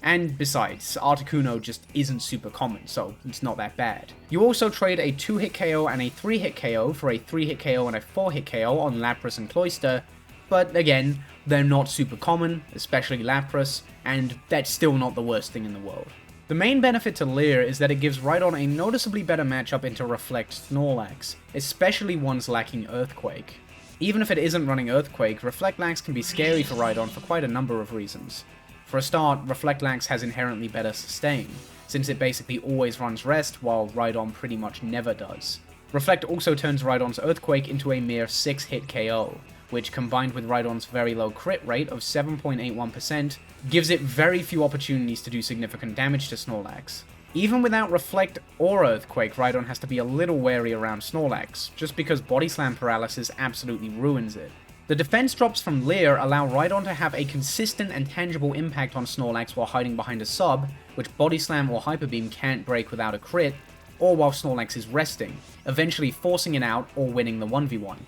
and besides, Articuno just isn't super common, so it's not that bad. You also trade a 2-hit KO and a 3-hit KO for a 3-hit KO and a 4-hit KO on Lapras and Cloyster, but again, they're not super common, especially Lapras, and that's still not the worst thing in the world. The main benefit to Leer is that it gives Rhydon a noticeably better matchup into Reflect Snorlax, especially ones lacking Earthquake. Even if it isn't running Earthquake, Reflectlax can be scary for Rhydon for quite a number of reasons. For a start, Reflectlax has inherently better sustain, since it basically always runs Rest while Rhydon pretty much never does. Reflect also turns Rhydon's Earthquake into a mere 6-hit KO, which combined with Rhydon's very low crit rate of 7.81%, gives it very few opportunities to do significant damage to Snorlax. Even without Reflect or Earthquake, Rhydon has to be a little wary around Snorlax, just because Body Slam paralysis absolutely ruins it. The defense drops from Leer allow Rhydon to have a consistent and tangible impact on Snorlax while hiding behind a sub, which Body Slam or Hyper Beam can't break without a crit, or while Snorlax is resting, eventually forcing it out or winning the 1v1.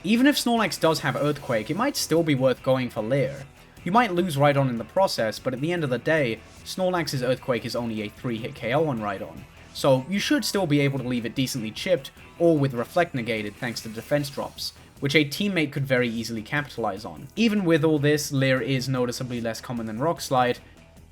Even if Snorlax does have Earthquake, it might still be worth going for Leer. You might lose Rhydon in the process, but at the end of the day, Snorlax's Earthquake is only a 3-hit KO on Rhydon, so you should still be able to leave it decently chipped, or with Reflect negated thanks to defense drops, which a teammate could very easily capitalize on. Even with all this, Leer is noticeably less common than Rock Slide,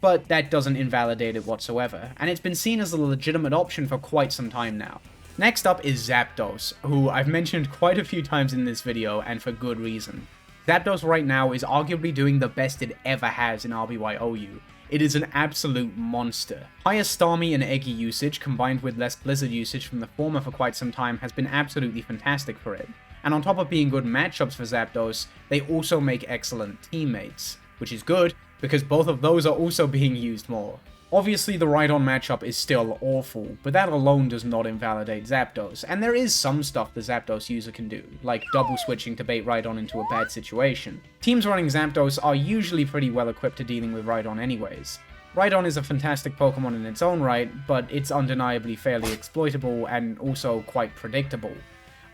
but that doesn't invalidate it whatsoever, and it's been seen as a legitimate option for quite some time now. Next up is Zapdos, who I've mentioned quite a few times in this video, and for good reason. Zapdos right now is arguably doing the best it ever has in RBY OU. It is an absolute monster. Higher Starmie and Eggy usage combined with less Blizzard usage from the former for quite some time has been absolutely fantastic for it. And on top of being good matchups for Zapdos, they also make excellent teammates, which is good because both of those are also being used more. Obviously the Rhydon matchup is still awful, but that alone does not invalidate Zapdos, and there is some stuff the Zapdos user can do, like double switching to bait Rhydon into a bad situation. Teams running Zapdos are usually pretty well equipped to dealing with Rhydon anyways. Rhydon is a fantastic Pokemon in its own right, but it's undeniably fairly exploitable and also quite predictable.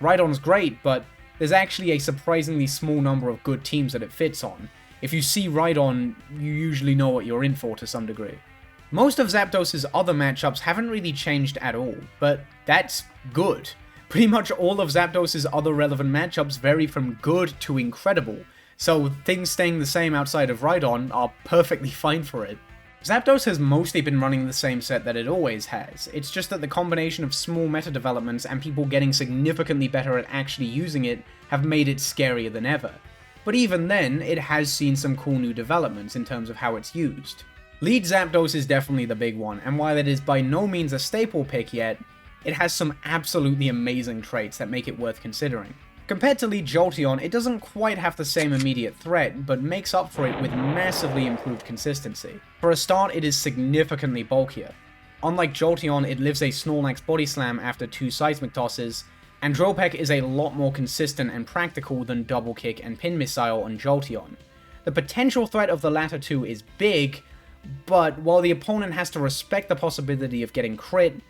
Rhydon's great, but there's actually a surprisingly small number of good teams that it fits on. If you see Rhydon, you usually know what you're in for to some degree. Most of Zapdos' other matchups haven't really changed at all, but that's good. Pretty much all of Zapdos' other relevant matchups vary from good to incredible, so things staying the same outside of Rhydon are perfectly fine for it. Zapdos has mostly been running the same set that it always has, it's just that the combination of small meta developments and people getting significantly better at actually using it have made it scarier than ever. But even then, it has seen some cool new developments in terms of how it's used. Lead Zapdos is definitely the big one, and while it is by no means a staple pick yet, it has some absolutely amazing traits that make it worth considering. Compared to Lead Jolteon, it doesn't quite have the same immediate threat, but makes up for it with massively improved consistency. For a start, it is significantly bulkier. Unlike Jolteon, it lives a Snorlax Body Slam after 2 Seismic Tosses, and Drill Peck is a lot more consistent and practical than Double Kick and Pin Missile on Jolteon. The potential threat of the latter two is big, but while the opponent has to respect the possibility of getting crit,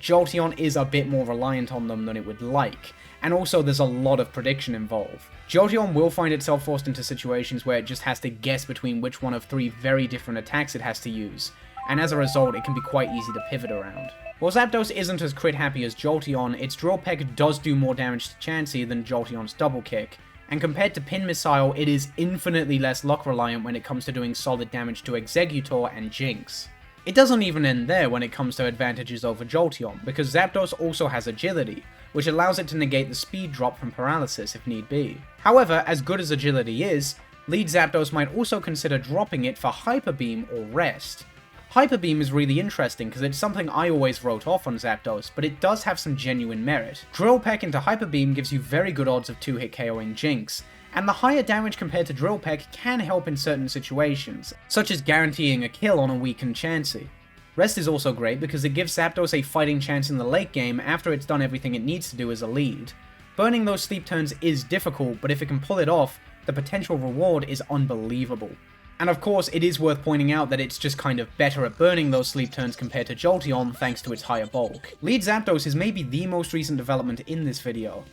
Jolteon is a bit more reliant on them than it would like, and also there's a lot of prediction involved. Jolteon will find itself forced into situations where it just has to guess between which one of 3 very different attacks it has to use, and as a result it can be quite easy to pivot around. While Zapdos isn't as crit happy as Jolteon, its Drill Peck does do more damage to Chansey than Jolteon's Double Kick, and compared to Pin Missile, it is infinitely less luck reliant when it comes to doing solid damage to Exeggutor and Jinx. It doesn't even end there when it comes to advantages over Jolteon, because Zapdos also has Agility, which allows it to negate the speed drop from Paralysis if need be. However, as good as Agility is, Lead Zapdos might also consider dropping it for Hyper Beam or Rest. Hyper Beam is really interesting because it's something I always wrote off on Zapdos, but it does have some genuine merit. Drill Peck into Hyper Beam gives you very good odds of 2-hit KOing Jinx, and the higher damage compared to Drill Peck can help in certain situations, such as guaranteeing a kill on a weakened Chansey. Rest is also great because it gives Zapdos a fighting chance in the late game after it's done everything it needs to do as a lead. Burning those sleep turns is difficult, but if it can pull it off, the potential reward is unbelievable. And of course, it is worth pointing out that it's just kind of better at burning those sleep turns compared to Jolteon thanks to its higher bulk. Lead Zapdos is maybe the most recent development in this video.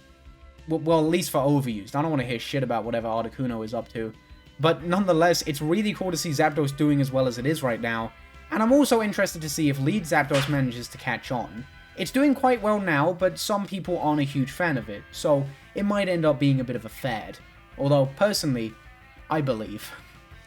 Well, at least for Overused. I don't want to hear shit about whatever Articuno is up to. But nonetheless, it's really cool to see Zapdos doing as well as it is right now, and I'm also interested to see if Lead Zapdos manages to catch on. It's doing quite well now, but some people aren't a huge fan of it, so it might end up being a bit of a fad. Although, personally, I believe.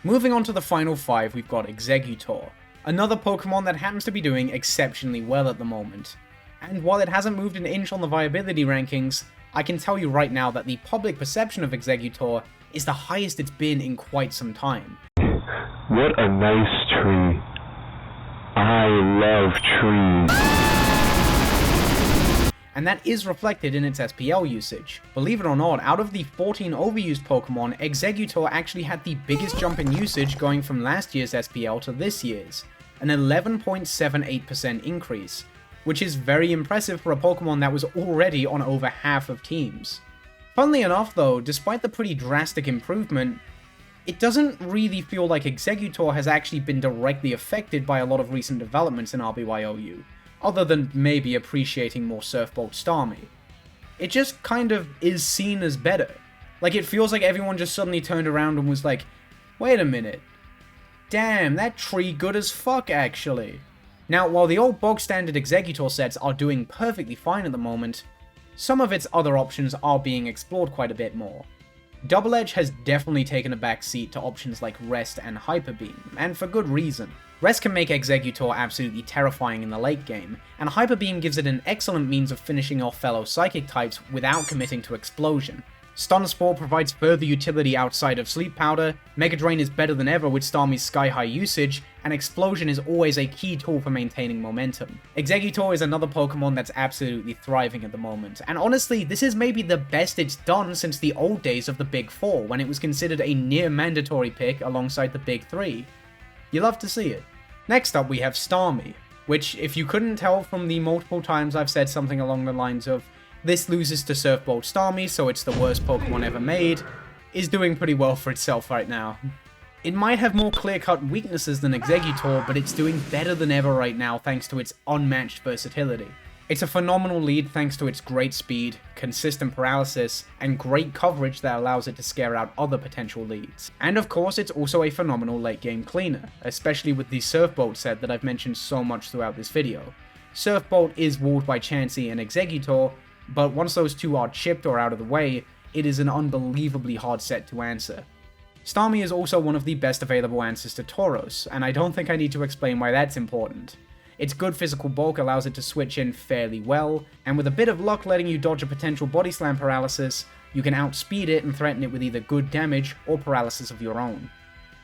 Moving on to the final 5, we've got Exeggutor, another Pokemon that happens to be doing exceptionally well at the moment. And while it hasn't moved an inch on the viability rankings, I can tell you right now that the public perception of Exeggutor is the highest it's been in quite some time. What a nice tree. I love trees. And that is reflected in its SPL usage. Believe it or not, out of the 14 overused Pokemon, Exeggutor actually had the biggest jump in usage going from last year's SPL to this year's, an 11.78% increase, which is very impressive for a Pokemon that was already on over half of teams. Funnily enough though, despite the pretty drastic improvement, it doesn't really feel like Exeggutor has actually been directly affected by a lot of recent developments in RBY OU, other than maybe appreciating more Surf Bolt Starmie. It just kind of is seen as better. Like, it feels like everyone just suddenly turned around and was like, wait a minute, damn, that tree good as fuck actually. Now, while the old bog standard Exeggutor sets are doing perfectly fine at the moment, some of its other options are being explored quite a bit more. Double Edge has definitely taken a back seat to options like Rest and Hyper Beam, and for good reason. Rest can make Exeggutor absolutely terrifying in the late game, and Hyper Beam gives it an excellent means of finishing off fellow Psychic types without committing to Explosion. Stun Spore provides further utility outside of Sleep Powder, Mega Drain is better than ever with Starmie's sky-high usage, and Explosion is always a key tool for maintaining momentum. Exeggutor is another Pokemon that's absolutely thriving at the moment, and honestly, this is maybe the best it's done since the old days of the Big Four, when it was considered a near-mandatory pick alongside the Big Three. You love to see it. Next up we have Starmie, which, if you couldn't tell from the multiple times I've said something along the lines of this loses to Surf Bolt Starmie, so it's the worst Pokemon ever made, is doing pretty well for itself right now. It might have more clear-cut weaknesses than Exeggutor, but it's doing better than ever right now thanks to its unmatched versatility. It's a phenomenal lead thanks to its great speed, consistent paralysis, and great coverage that allows it to scare out other potential leads. And of course, it's also a phenomenal late game cleaner, especially with the Surf Bolt set that I've mentioned so much throughout this video. Surf Bolt is walled by Chansey and Exeggutor, but once those two are chipped or out of the way, it is an unbelievably hard set to answer. Starmie is also one of the best available answers to Tauros, and I don't think I need to explain why that's important. Its good physical bulk allows it to switch in fairly well, and with a bit of luck letting you dodge a potential body slam paralysis, you can outspeed it and threaten it with either good damage or paralysis of your own.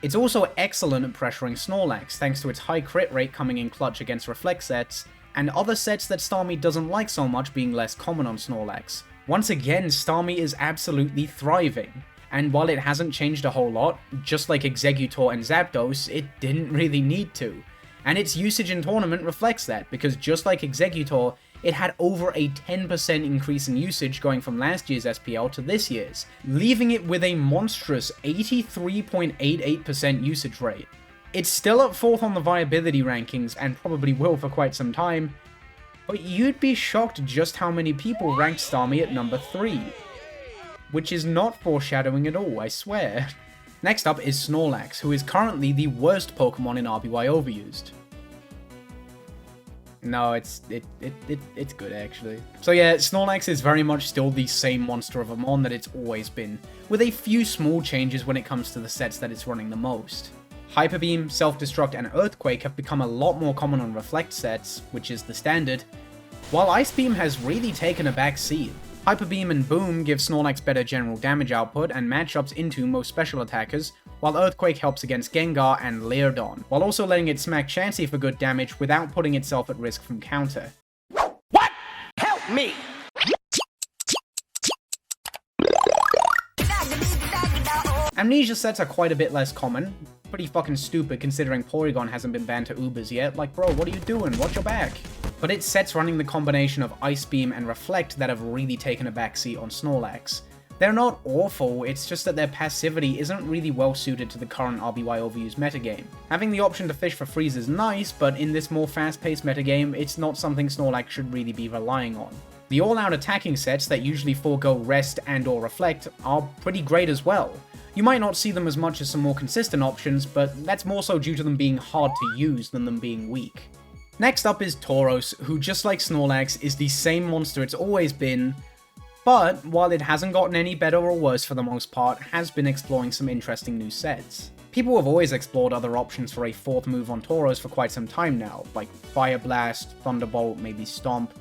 It's also excellent at pressuring Snorlax thanks to its high crit rate coming in clutch against reflect sets, and other sets that Starmie doesn't like so much being less common on Snorlax. Once again, Starmie is absolutely thriving, and while it hasn't changed a whole lot, just like Exeggutor and Zapdos, it didn't really need to. And its usage in tournament reflects that, because just like Exeggutor, it had over a 10% increase in usage going from last year's SPL to this year's, leaving it with a monstrous 83.88% usage rate. It's still up 4th on the viability rankings, and probably will for quite some time, but you'd be shocked just how many people ranked Starmie at number 3. Which is not foreshadowing at all, I swear. Next up is Snorlax, who is currently the worst Pokemon in RBY Overused. No, it's good actually. So yeah, Snorlax is very much still the same monster of a mon that it's always been, with a few small changes when it comes to the sets that it's running the most. Hyper Beam, Self-Destruct, and Earthquake have become a lot more common on Reflect sets, which is the standard, while Ice Beam has really taken a back seat. Hyper Beam and Boom give Snorlax better general damage output and matchups into most special attackers, while Earthquake helps against Gengar and Leerdon, while also letting it smack Chansey for good damage without putting itself at risk from counter. What? Help me! Amnesia sets are quite a bit less common. Pretty fucking stupid considering Porygon hasn't been banned to Ubers yet. Like, bro, what are you doing? Watch your back. But it's sets running the combination of Ice Beam and Reflect that have really taken a backseat on Snorlax. They're not awful, it's just that their passivity isn't really well suited to the current RBY Overused metagame. Having the option to fish for freeze is nice, but in this more fast-paced metagame, it's not something Snorlax should really be relying on. The all-out attacking sets that usually forego Rest and or Reflect are pretty great as well. You might not see them as much as some more consistent options, but that's more so due to them being hard to use than them being weak. Next up is Tauros, who just like Snorlax is the same monster it's always been, but while it hasn't gotten any better or worse for the most part, has been exploring some interesting new sets. People have always explored other options for a fourth move on Tauros for quite some time now, like Fire Blast, Thunderbolt, maybe Stomp,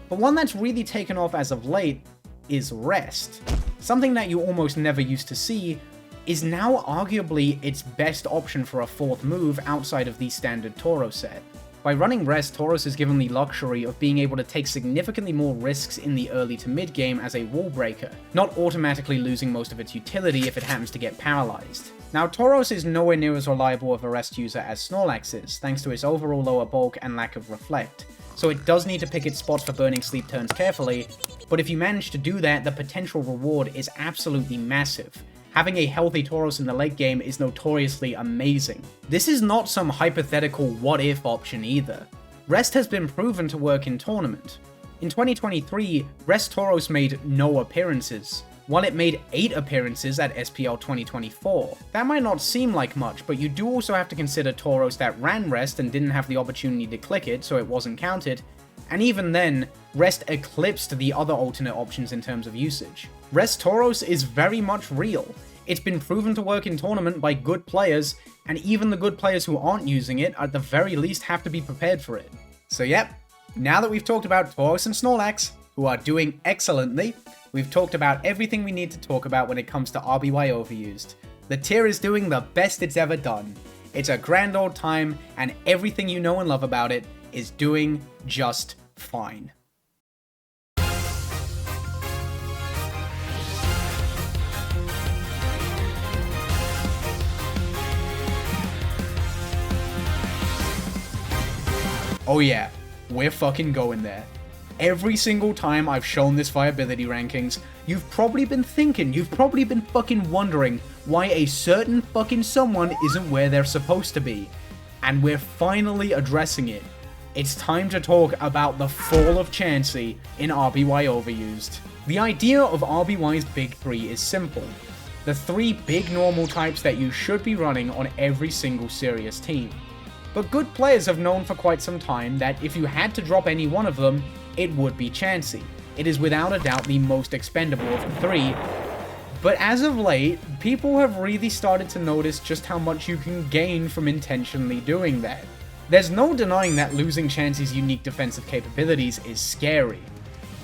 but one that's really taken off as of late is Rest. Something that you almost never used to see is now arguably its best option for a fourth move outside of the standard Tauros set. By running Rest, Tauros is given the luxury of being able to take significantly more risks in the early to mid game as a wall breaker, not automatically losing most of its utility if it happens to get paralyzed. Now, Tauros is nowhere near as reliable of a Rest user as Snorlax is, thanks to its overall lower bulk and lack of Reflect, so it does need to pick its spots for burning sleep turns carefully, but if you manage to do that, the potential reward is absolutely massive. Having a healthy Tauros in the late game is notoriously amazing. This is not some hypothetical what-if option either. Rest has been proven to work in tournament. In 2023, Rest Tauros made no appearances, while it made 8 appearances at SPL 2024. That might not seem like much, but you do also have to consider Tauros that ran Rest and didn't have the opportunity to click it, so it wasn't counted, and even then, Rest eclipsed the other alternate options in terms of usage. Rest Tauros is very much real. It's been proven to work in tournament by good players, and even the good players who aren't using it at the very least have to be prepared for it. So yep, now that we've talked about Tauros and Snorlax, who are doing excellently, we've talked about everything we need to talk about when it comes to RBY Overused. The tier is doing the best it's ever done. It's a grand old time, and everything you know and love about it is doing just fine. Oh yeah, we're fucking going there. Every single time I've shown this Viability Rankings, you've probably been fucking wondering why a certain fucking someone isn't where they're supposed to be. And we're finally addressing it. It's time to talk about the fall of Chansey in RBY Overused. The idea of RBY's big 3 is simple. The 3 big normal types that you should be running on every single serious team. But good players have known for quite some time that if you had to drop any one of them, it would be Chansey. It is without a doubt the most expendable of the 3, but as of late, people have really started to notice just how much you can gain from intentionally doing that. There's no denying that losing Chansey's unique defensive capabilities is scary.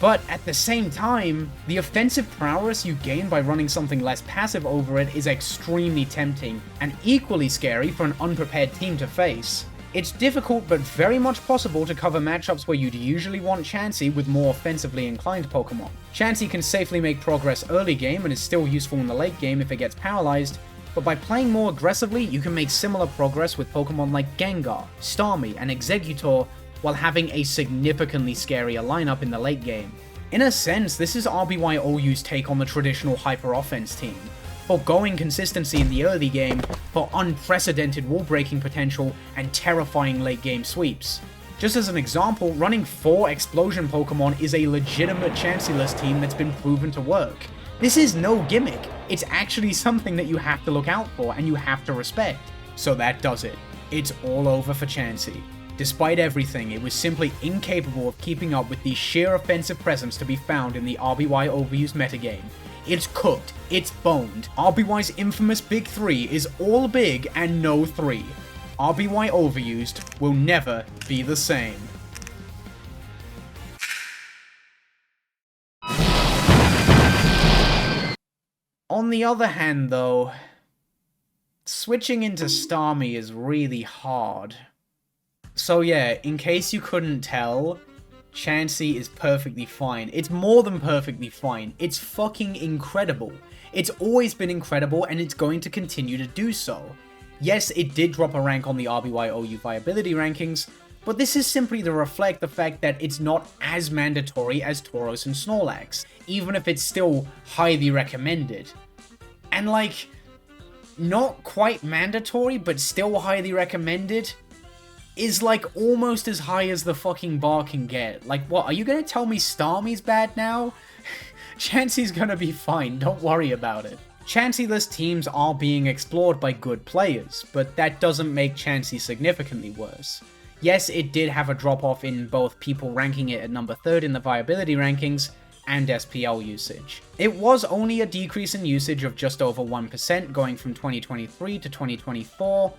But at the same time, the offensive prowess you gain by running something less passive over it is extremely tempting, and equally scary for an unprepared team to face. It's difficult but very much possible to cover matchups where you'd usually want Chansey with more offensively inclined Pokemon. Chansey can safely make progress early game and is still useful in the late game if it gets paralyzed, but by playing more aggressively, you can make similar progress with Pokemon like Gengar, Starmie, and Exeggutor, while having a significantly scarier lineup in the late game. In a sense, this is RBY OU's take on the traditional hyper-offense team, foregoing consistency in the early game for unprecedented wall-breaking potential and terrifying late-game sweeps. Just as an example, running 4 Explosion Pokemon is a legitimate Chansey-less team that's been proven to work. This is no gimmick, it's actually something that you have to look out for and you have to respect. So that does it. It's all over for Chansey. Despite everything, it was simply incapable of keeping up with the sheer offensive presence to be found in the RBY Overused metagame. It's cooked, it's boned. RBY's infamous big 3 is all big and no 3. RBY Overused will never be the same. On the other hand, though, switching into Starmie is really hard. So yeah, in case you couldn't tell, Chansey is perfectly fine. It's more than perfectly fine. It's fucking incredible. It's always been incredible, and it's going to continue to do so. Yes, it did drop a rank on the RBY OU Viability Rankings, but this is simply to reflect the fact that it's not as mandatory as Tauros and Snorlax, even if it's still highly recommended. And like, not quite mandatory, but still highly recommended, is like almost as high as the fucking bar can get. Like, what, are you gonna tell me Starmie's bad now? Chansey's gonna be fine, don't worry about it. Chansey-less teams are being explored by good players, but that doesn't make Chansey significantly worse. Yes, it did have a drop-off in both people ranking it at number 3rd in the Viability Rankings, and SPL usage. It was only a decrease in usage of just over 1% going from 2023 to 2024,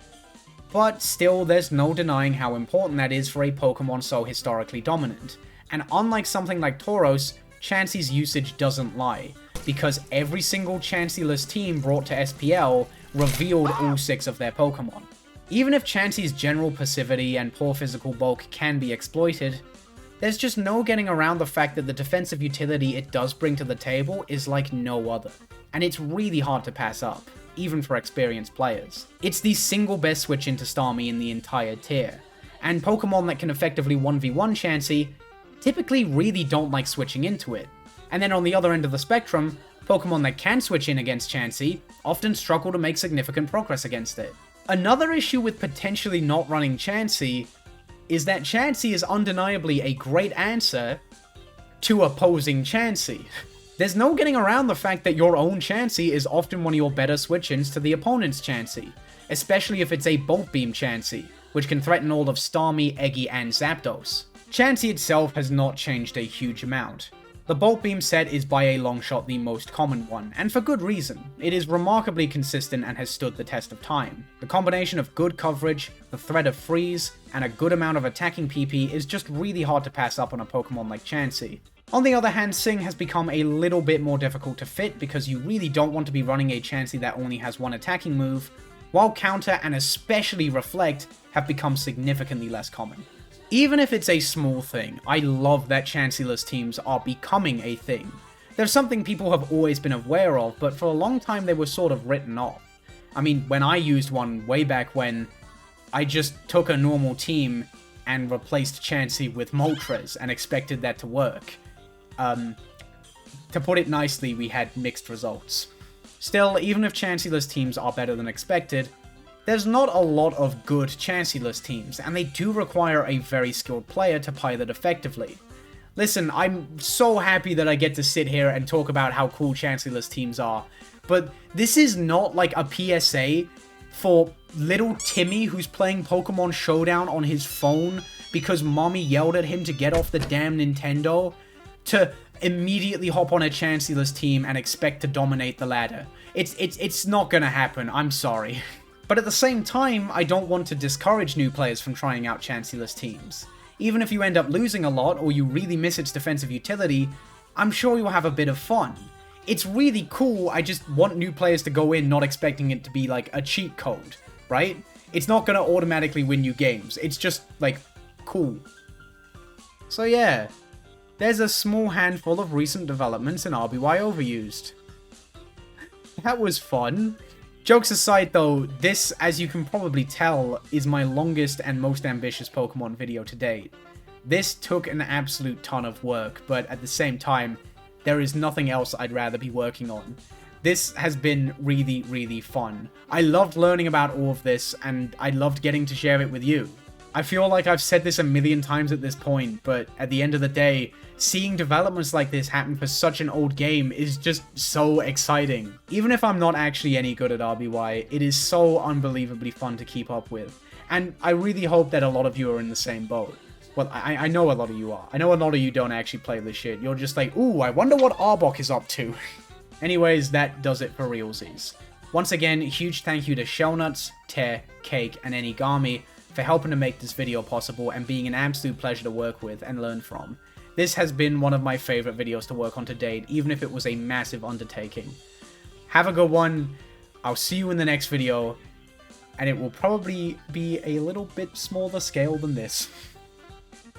but still there's no denying how important that is for a Pokemon so historically dominant. And unlike something like Tauros, Chansey's usage doesn't lie, because every single Chansey-less team brought to SPL revealed all 6 of their Pokemon. Even if Chansey's general passivity and poor physical bulk can be exploited, there's just no getting around the fact that the defensive utility it does bring to the table is like no other, and it's really hard to pass up, even for experienced players. It's the single best switch into Starmie in the entire tier, and Pokemon that can effectively 1v1 Chansey typically really don't like switching into it. And then on the other end of the spectrum, Pokemon that can switch in against Chansey often struggle to make significant progress against it. Another issue with potentially not running Chansey is that Chansey is undeniably a great answer to opposing Chansey. There's no getting around the fact that your own Chansey is often one of your better switch-ins to the opponent's Chansey, especially if it's a Bolt Beam Chansey, which can threaten all of Starmie, Eggy, and Zapdos. Chansey itself has not changed a huge amount. The Bolt Beam set is by a long shot the most common one, and for good reason. It is remarkably consistent and has stood the test of time. The combination of good coverage, the threat of freeze, and a good amount of attacking PP is just really hard to pass up on a Pokemon like Chansey. On the other hand, Sing has become a little bit more difficult to fit because you really don't want to be running a Chansey that only has one attacking move, while Counter and especially Reflect have become significantly less common. Even if it's a small thing, I love that Chansey-less teams are becoming a thing. They're something people have always been aware of, but for a long time they were sort of written off. I mean, when I used one way back when, I just took a normal team and replaced Chansey with Moltres and expected that to work. To put it nicely, we had mixed results. Still, even if Chansey-less teams are better than expected, there's not a lot of good Chansey-less teams, and they do require a very skilled player to pilot effectively. Listen, I'm so happy that I get to sit here and talk about how cool Chansey-less teams are, but this is not like a PSA for little Timmy who's playing Pokemon Showdown on his phone because mommy yelled at him to get off the damn Nintendo, to immediately hop on a Chansey-less team and expect to dominate the ladder. It's not gonna happen, I'm sorry. But at the same time, I don't want to discourage new players from trying out Chansey-less teams. Even if you end up losing a lot, or you really miss its defensive utility, I'm sure you'll have a bit of fun. It's really cool, I just want new players to go in not expecting it to be like a cheat code, right? It's not gonna automatically win you games, it's just like, cool. So yeah, there's a small handful of recent developments in RBY Overused. That was fun. Jokes aside though, this, as you can probably tell, is my longest and most ambitious Pokemon video to date. This took an absolute ton of work, but at the same time, there is nothing else I'd rather be working on. This has been really, really fun. I loved learning about all of this, and I loved getting to share it with you. I feel like I've said this a million times at this point, but at the end of the day, seeing developments like this happen for such an old game is just so exciting. Even if I'm not actually any good at RBY, it is so unbelievably fun to keep up with. And I really hope that a lot of you are in the same boat. Well, I know a lot of you are. I know a lot of you don't actually play this shit. You're just like, ooh, I wonder what Arbok is up to. Anyways, that does it for realsies. Once again, huge thank you to Shellnuts, Tear, Cake, and Enigami for helping to make this video possible and being an absolute pleasure to work with and learn from. This has been one of my favorite videos to work on to date, even if it was a massive undertaking. Have a good one. I'll see you in the next video. And it will probably be a little bit smaller scale than this.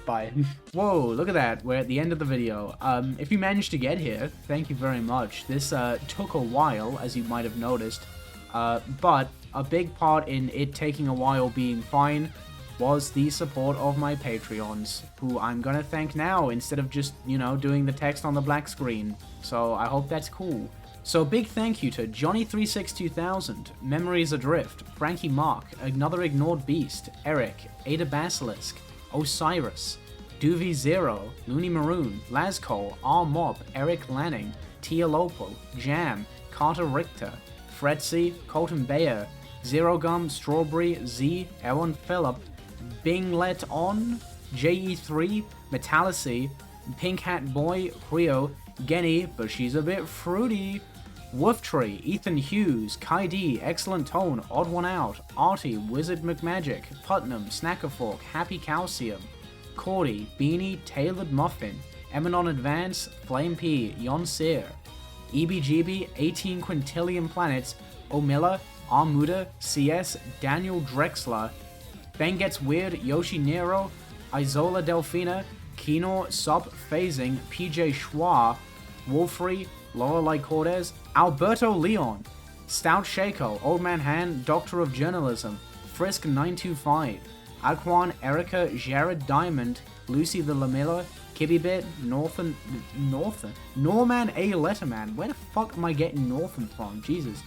Bye. Whoa, look at that. We're at the end of the video. If you managed to get here, thank you very much. This took a while, as you might have noticed. But a big part in it taking a while being fine was the support of my Patreons, who I'm gonna thank now instead of just, you know, doing the text on the black screen. So I hope that's cool. So big thank you to Johnny362,000, Memories Adrift, Frankie Mark, Another Ignored Beast, Eric, Ada Basilisk, Osiris, Doovy0, Looney Maroon, Lazcole, R Mob, Eric Lanning, Tia Lopo, Jam, Carter Richter, Fretzy, Colton Bayer, Zero Gum, Strawberry, Z, Aaron Phillip, Binglet On, JE3, Metallicy, Pink Hat Boy, Rio, Genny, but she's a bit fruity, Wolftree, Ethan Hughes, Kai D, Excellent Tone, Odd One Out, Artie, Wizard McMagic, Putnam, Snackerfork, Happy Calcium, Cordy, Beanie, Tailored Muffin, Emanon Advance, Flame P, Yon Sear, EBGB, 18 Quintillion Planets, Omilla, Armuda, CS, Daniel Drexler, Ben Gets Weird, Yoshi Nero, Isola Delfina, Kino, Sop Phasing, PJ Schwa, Wolfrey, Lorelei Cortez, Alberto Leon, Stout Shaco, Old Man Han, Doctor of Journalism, Frisk925, Aquan, Erica, Jared Diamond, Lucy the Lamilla, Kibbybit, Norman A. Letterman. Where the fuck am I getting Northern from? Jesus.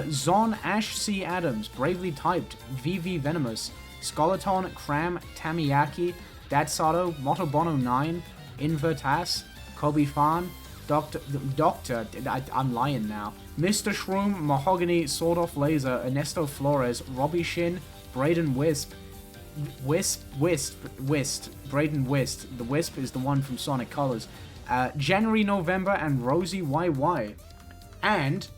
Zon, Ash C. Adams, Bravely Typed, VV Venomous, Skeleton, Cram, Tamiyaki, Dadsato, Motobono 9, Invertas, Kobe Fan, I'm lying now. Mr. Shroom, Mahogany, Sword Off Laser, Ernesto Flores, Robbie Shin, Braden Wisp, Braden Wisp. The Wisp is the one from Sonic Colors. January, November, and Rosie YY. And,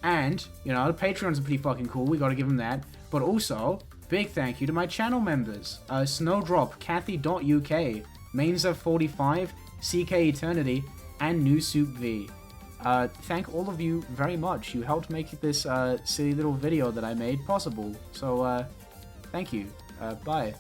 you know, the Patreons are pretty fucking cool, we gotta give them that. But also, big thank you to my channel members. Snowdrop, Kathy.uk, Mainzer45, CK Eternity, and New Soup V. Thank all of you very much. You helped make this silly little video that I made possible. So, thank you. Bye.